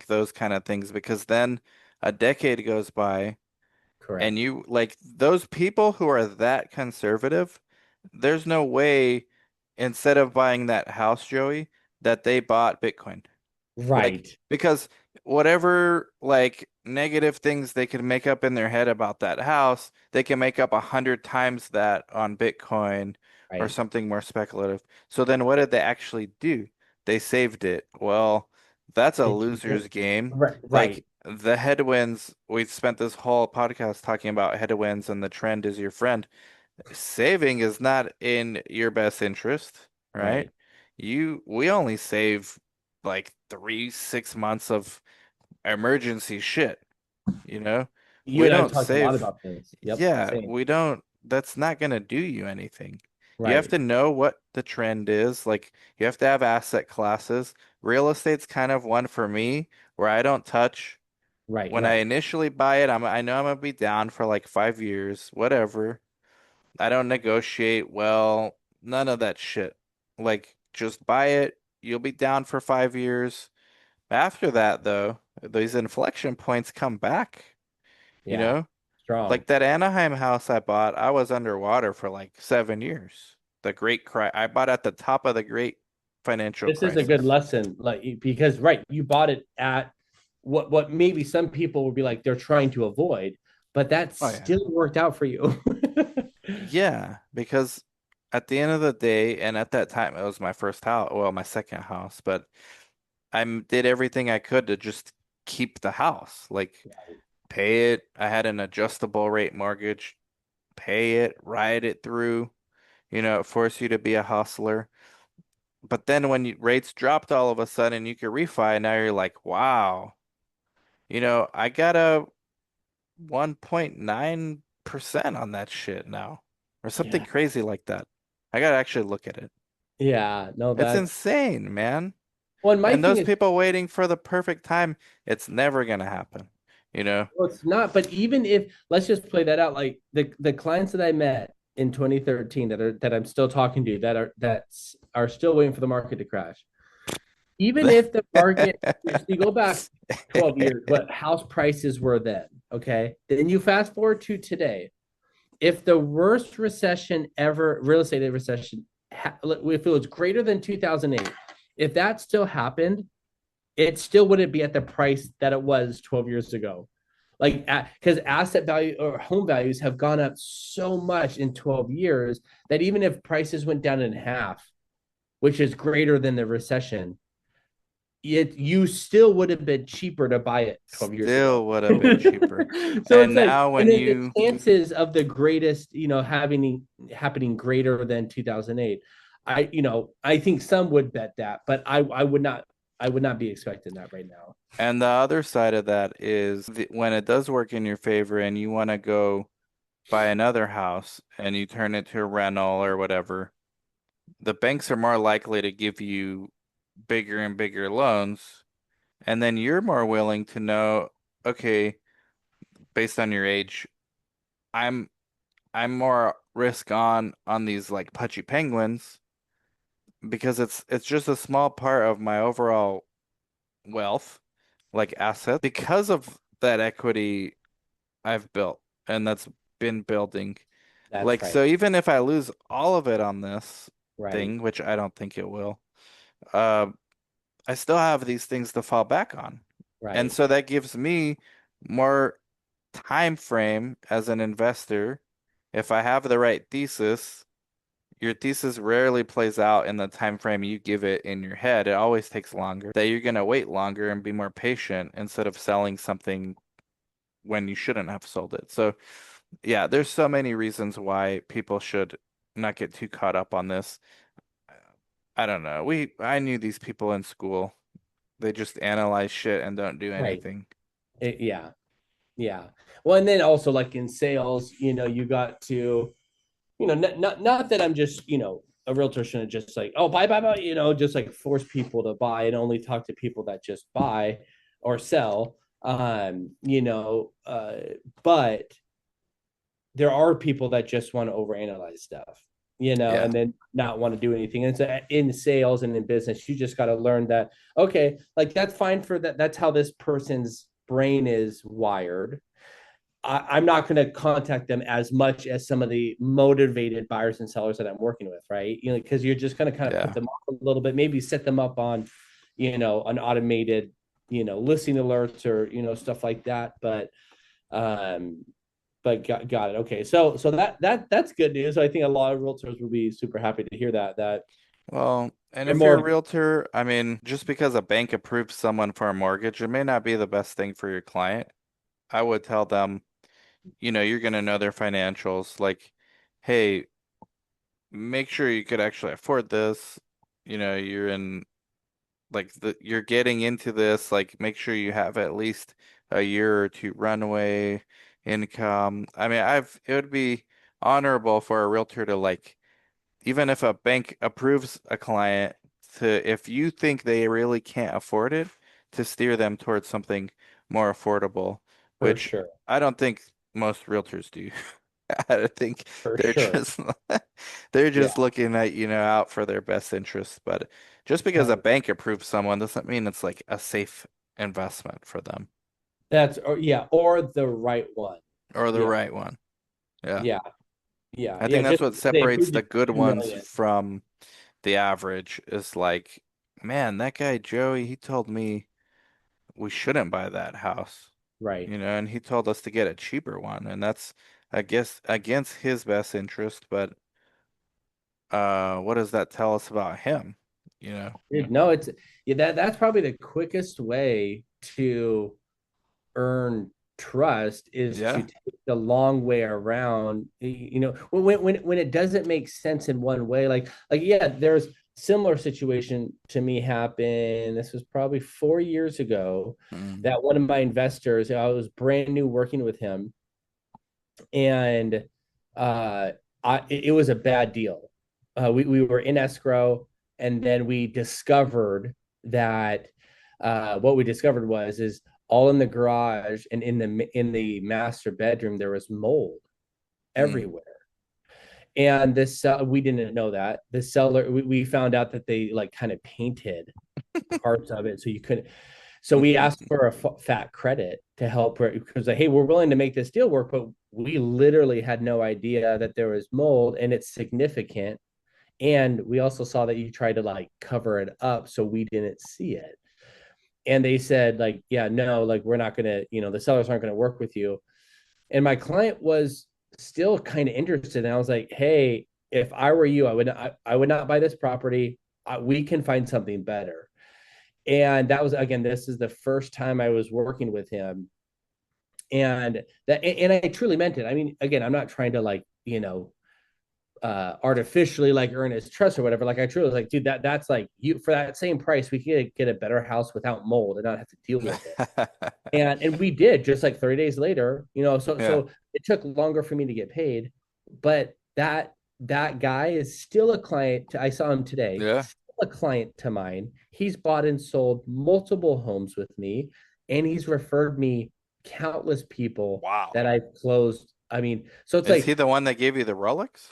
S1: those kind of things because then a decade goes by and
S2: Correct.
S1: you like those people who are that conservative, there's no way instead of buying that house, Joey, that they bought Bitcoin. Like,
S2: Right.
S1: because whatever like negative things they can make up in their head about that house, they can make up 100 times that on Bitcoin or
S2: Right.
S1: something more speculative. So then what did they actually do? They saved it. Well, that's a
S2: They keep it.
S1: loser's game.
S2: Right.
S1: Like
S2: Right.
S1: the headwinds, we spent this whole podcast talking about headwinds and the trend is your friend. Saving is not in your best interest, right?
S2: Right.
S1: We only save like 3, 6 months of emergency shit, you know?
S2: You
S1: We
S2: and I have
S1: don't
S2: talked a lot
S1: save,
S2: about this. Yep.
S1: yeah,
S2: Same.
S1: we don't, that's not gonna do you anything. You have
S2: Right.
S1: to know what the trend is. Like, you have to have asset classes. Real estate's kind of one for me where I don't touch.
S2: Right.
S1: When I
S2: Right.
S1: initially buy it, I know I'm gonna be down for like 5 years, whatever. I don't negotiate well, none of that shit. Like, just buy it. You'll be down for 5 years. After that, though, these inflection points come back, you
S2: Yeah.
S1: know?
S2: Strong.
S1: Like that Anaheim house I bought, I was underwater for like 7 years. The great cri I bought at the top of the great financial
S2: This is a good
S1: crisis.
S2: lesson, like because right, you bought it at what maybe some people would be like they're trying to avoid, but that
S1: Oh yeah.
S2: still worked out for you.
S1: Yeah, because at the end of the day, and at that time it was my first house, well, my second house, but did everything I could to just keep the house. Like pay it. I had an adjustable rate mortgage. Pay it, ride it through. It forced you to be a hustler. But then when rates dropped all of a sudden, you could refi. Now you're like, wow, I got a 1.9% on that shit now, or something
S2: Yeah.
S1: crazy like that. I gotta actually look at it.
S2: Yeah. No,
S1: It's
S2: that's
S1: insane, man.
S2: well, and my
S1: And
S2: thing
S1: those
S2: is,
S1: people waiting for the perfect time, it's never gonna happen, you know?
S2: well, it's not, but even if let's just play that out, like the clients that I met in 2013 that I'm still talking to that are still waiting for the market to crash. Even if the market, so you go back 12 years, what house prices were then, okay? Then you fast forward to today. If the worst recession ever, real estate recession, if it was greater than 2008, if that still happened, it still wouldn't be at the price that it was 12 years ago. Like, because asset value or home values have gone up so much in 12 years that even if prices went down in half, which is greater than the recession, you still would have been cheaper to buy it 12 years ago.
S1: Still would have been cheaper.
S2: So it's
S1: And
S2: like,
S1: now
S2: and
S1: when
S2: then the
S1: you
S2: chances of the greatest, happening greater than 2008. I think some would bet that, but I would not be expecting that right now.
S1: And the other side of that is when it does work in your favor and you want to go buy another house and you turn it to a rental or whatever, the banks are more likely to give you bigger and bigger loans. And then you're more willing to know, okay, based on your age, I'm I'm more risk on these like pudgy penguins because it's just a small part of my overall wealth, like assets, because of that equity I've built and that's been building.
S2: That's
S1: Like, so
S2: right.
S1: even if I lose all of it on this
S2: Right.
S1: thing, which I don't think it will, uh, I still have these things to fall back on. And
S2: Right.
S1: so that gives me more time frame as an investor. If I have the right thesis, your thesis rarely plays out in the time frame you give it in your head. It always takes longer. That you're gonna wait longer and be more patient instead of selling something when you shouldn't have sold it. So yeah, there's so many reasons why people should not get too caught up on this. I don't know. I knew these people in school. They just analyze shit and don't do
S2: Right.
S1: anything.
S2: Yeah. Yeah. Well, and then also like in sales, you got to, not that I'm just, a realtor shouldn't just like, oh, buy, just like force people to buy and only talk to people that just buy or sell. But there are people that just want to overanalyze stuff, you know,
S1: Yeah.
S2: and then not want to do anything. And so in sales and in business, you just got to learn that, okay, like that's fine for that. That's how this person's brain is wired. I'm not going to contact them as much as some of the motivated buyers and sellers that I'm working with, right? You know, because you're just going to kind of put
S1: Yeah.
S2: them off a little bit, maybe set them up on, you know, an automated, you know, listing alerts or, you know, stuff like that. Um, but got it. Okay, so that's good news. I think a lot of realtors will be super happy to hear that
S1: Well, and
S2: they're
S1: if you're a
S2: more
S1: realtor, I mean, just because a bank approves someone for a mortgage, it may not be the best thing for your client. I would tell them, you're going to know their financials. Like, hey, make sure you could actually afford this. You're in you're getting into this, like make sure you have at least a year or two runway income. I mean, it would be honorable for a realtor to like, even if a bank approves a client, to if you think they really can't afford it, to steer them towards something more affordable,
S2: for
S1: which
S2: sure,
S1: I don't think most realtors do. I think
S2: for
S1: they're
S2: sure.
S1: just they're
S2: Yeah,
S1: just looking at, out for their best interests. But just because a
S2: 100.
S1: bank approves someone doesn't mean it's like a safe investment for them
S2: That's or yeah, or the right one.
S1: or the
S2: Yeah,
S1: right one. Yeah.
S2: yeah, yeah,
S1: I
S2: yeah.
S1: think that's
S2: Just
S1: what
S2: they
S1: separates
S2: approved
S1: the
S2: you
S1: good
S2: for 2
S1: ones
S2: million,
S1: from the average is like, man, that guy Joey, he told me we shouldn't buy that house,
S2: right?
S1: and he told us to get a cheaper one, and that's, I guess, against his best interest, but what does that tell us about him? You know?
S2: Dude, no, it's yeah, that's probably the quickest way to earn trust is to
S1: Yeah.
S2: take the long way around. You know, when it doesn't make sense in one way, like yeah, there's similar situation to me happen. This was probably 4 years ago
S1: Mm,
S2: that one of my investors, I was brand new working with him, and uh it was a bad deal. We were in escrow, and then we discovered that what we discovered was is all in the garage and in the master bedroom there was mold
S1: mm,
S2: everywhere. And this we didn't know that the seller we found out that they like kind of painted parts of it so you couldn't. So we asked for a fat credit to help because like, hey, we're willing to make this deal work, but we literally had no idea that there was mold and it's significant. And we also saw that you tried to like cover it up so we didn't see it. And they said like, yeah, no, like we're not gonna, you know, the sellers aren't gonna work with you. And my client was still kind of interested. And I was like, hey, if I were you, I would not buy this property. We can find something better. And that was again, this is the first time I was working with him, and I truly meant it. I mean, again, I'm not trying to like, you know, artificially like earn his trust or whatever. Like I truly was like, dude, that's like you for that same price, we could get a better house without mold and not have to deal with it.
S1: mm.
S2: And we did just like 30 days later, you know, so
S1: Yeah.
S2: so it took longer for me to get paid, but that guy is still a client. I saw him today,
S1: Yeah.
S2: still a client to mine. He's bought and sold multiple homes with me, and he's referred me countless people
S1: Wow.
S2: that I've closed. I mean, so it's
S1: Is he
S2: like
S1: the one that gave you the Rolex?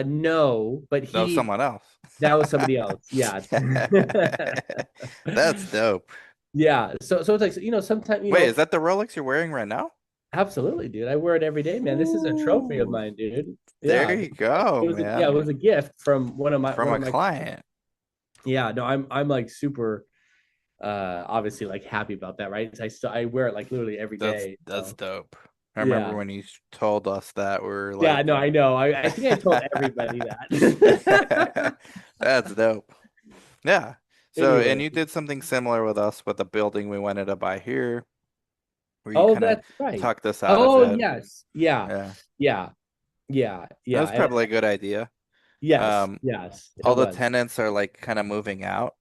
S2: no, but
S1: No,
S2: he
S1: someone else.
S2: that was somebody else. Yeah.
S1: That's dope.
S2: Yeah. So it's like, you know, sometimes, you
S1: Wait, is
S2: know,
S1: that the Rolex you're wearing right now?
S2: absolutely, dude. I wear it every day, man. This is a trophy of
S1: Ooh,
S2: mine, dude.
S1: there
S2: Yeah.
S1: you go,
S2: Yeah, it
S1: man.
S2: was a gift from
S1: From
S2: one
S1: a
S2: of my
S1: client.
S2: yeah, no, I'm like super obviously like happy about that, right? I wear it like literally every
S1: That's
S2: day.
S1: that's
S2: So
S1: dope. I remember
S2: yeah.
S1: when you told us that we were
S2: Yeah,
S1: like,
S2: no, I know. I think I told everybody that.
S1: that's dope. Yeah. So, and
S2: Anyway.
S1: you did something similar with us with the building we wanted to buy here, where you
S2: Oh,
S1: kind of
S2: that's right.
S1: talked us out of
S2: Oh,
S1: it.
S2: yes. Yeah.
S1: Yeah.
S2: Yeah. Yeah.
S1: That
S2: Yeah.
S1: was probably a good idea.
S2: Yes.
S1: Um,
S2: Yes, it
S1: all the
S2: was.
S1: tenants are like kind of moving out.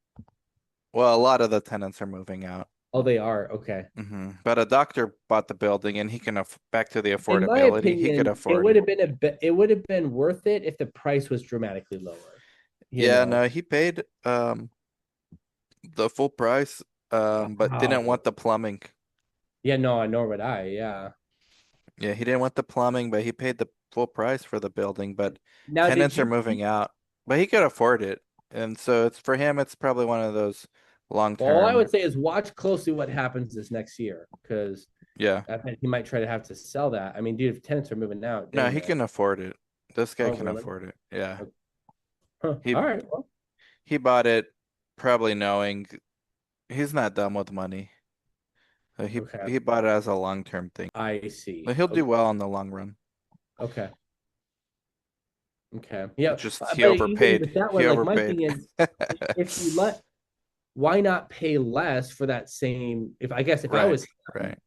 S1: Well, a lot of the tenants are moving out.
S2: Oh, they are. Okay.
S1: But a doctor bought the building and he can back to the
S2: In my
S1: affordability. He could
S2: opinion, it
S1: afford
S2: would
S1: it.
S2: have been it would have been worth it if the price was dramatically lower. You
S1: Yeah,
S2: know.
S1: no, he paid the full price but didn't
S2: Wow.
S1: want the plumbing.
S2: Yeah, no, nor would I. Yeah.
S1: Yeah, he didn't want the plumbing, but he paid the full price for the building. But
S2: Now, did
S1: tenants are
S2: you
S1: moving out, but he could afford it. And so it's for him, it's probably one of those long
S2: Well, all I
S1: term.
S2: would say is watch closely what happens this next year because
S1: Yeah.
S2: I bet he might try to have to sell that. I mean, dude, if tenants are moving out,
S1: No,
S2: dang
S1: he
S2: it.
S1: can afford it. This guy
S2: Oh,
S1: can
S2: really?
S1: afford it. Yeah.
S2: Huh.
S1: He
S2: All right. Well,
S1: he bought it probably knowing he's not dumb with money. He
S2: okay.
S1: he bought it as a long term thing.
S2: I see.
S1: But he'll do
S2: Okay.
S1: well in the long run.
S2: Okay. Okay. Yeah.
S1: Just he
S2: But even
S1: overpaid.
S2: with that
S1: He
S2: one, like my
S1: overpaid.
S2: thing is, if you let, why not pay less for that same? If I guess if I
S1: Right,
S2: was him,
S1: right.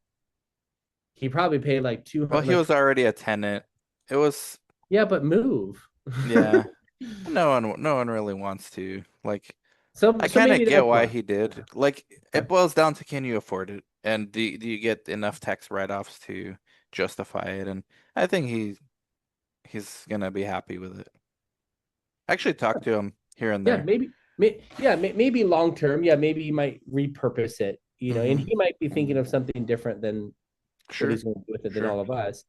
S2: he probably paid like
S1: Well,
S2: 200,
S1: he
S2: like,
S1: was already a tenant. It was,
S2: yeah, but move.
S1: yeah. No one really wants to. Like,
S2: So
S1: I
S2: so
S1: kind of
S2: maybe
S1: get
S2: that's
S1: why
S2: why.
S1: he did. Like, it boils down to can you afford it? And do you get enough tax write-offs to justify it? And I think he's gonna be happy with it. I actually talked to him here and
S2: Yeah,
S1: there.
S2: maybe long term. Yeah, maybe he might repurpose it, and
S1: Hmm.
S2: he might be thinking of something different than what
S1: Sure,
S2: he's going to do with it than
S1: sure.
S2: all of us.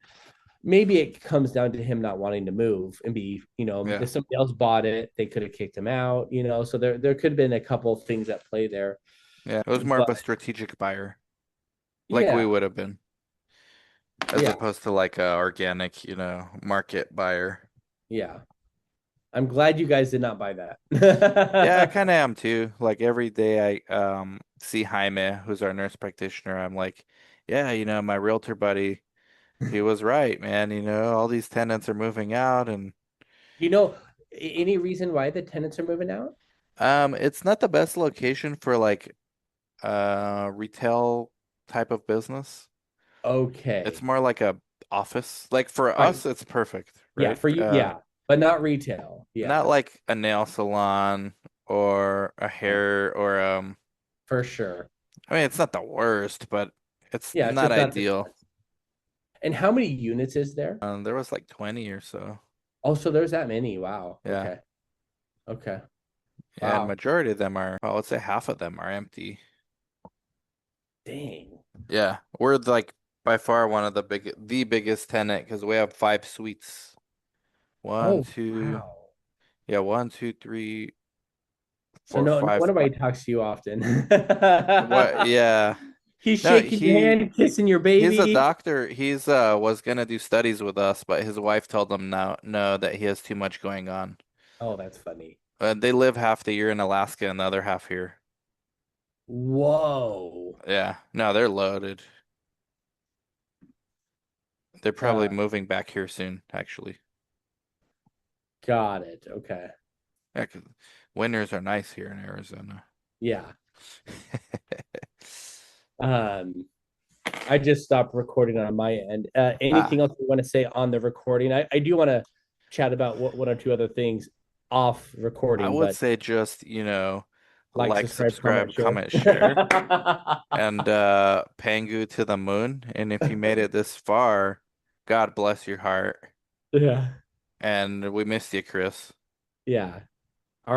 S2: Maybe it comes down to him not wanting to move and be,
S1: Yeah,
S2: if somebody else bought it, they could have kicked him out, So there could have been a couple of things at play there.
S1: yeah. It was more
S2: But
S1: of a strategic buyer, like we
S2: yeah,
S1: would have been, as
S2: yeah,
S1: opposed to like a organic, market buyer.
S2: yeah. I'm glad you guys did not buy
S1: Yeah, I
S2: that.
S1: kind of am too. Like every day I see Jaime, who's our nurse practitioner, I'm like, yeah, my realtor buddy, he was right, man. All these tenants are moving out and
S2: you know, any reason why the tenants are moving out?
S1: it's not the best location for like retail type of business. It's
S2: Okay.
S1: more like a office. Like for
S2: Right.
S1: us, it's perfect,
S2: Yeah,
S1: right?
S2: for you, yeah, but not retail. Yeah,
S1: Not like a nail salon or a
S2: yeah,
S1: hair or
S2: for sure.
S1: I mean, it's not the worst, but it's
S2: Yeah, it's
S1: not
S2: just not the
S1: ideal.
S2: best. And how many units is there?
S1: There was like 20 or so.
S2: Oh, so there's that many. Wow.
S1: Yeah.
S2: Okay. Okay.
S1: And
S2: Wow.
S1: majority of them are, well, let's say half of them are empty.
S2: Dang.
S1: Yeah. We're like by far one of the biggest tenant because we have 5 suites. One,
S2: Oh,
S1: two,
S2: wow.
S1: yeah, one, two, three,
S2: So
S1: four,
S2: no
S1: five.
S2: wonder why he talks to you often.
S1: What? Yeah.
S2: He's
S1: No,
S2: shaking your hand, kissing your
S1: he's a
S2: baby.
S1: doctor. He's was gonna do studies with us, but his wife told him no, that he has too much going on.
S2: Oh, that's funny.
S1: They live half the year in Alaska and the other half here.
S2: Whoa.
S1: Yeah. No, they're loaded. They're probably
S2: Uh,
S1: moving back here soon, actually.
S2: got it. Okay.
S1: Yeah, 'cause winters are nice here in Arizona.
S2: Yeah. Um, I just stopped recording on my end. Anything
S1: Ah,
S2: else you want to say on the recording? I do want to chat about one or two other things off
S1: I
S2: recording,
S1: would
S2: but
S1: say just,
S2: like,
S1: like,
S2: subscribe, comment,
S1: subscribe,
S2: share.
S1: comment, share, and Pangu to the moon. And if you made it this far, God bless your heart.
S2: Yeah.
S1: And we missed you, Chris.
S2: Yeah.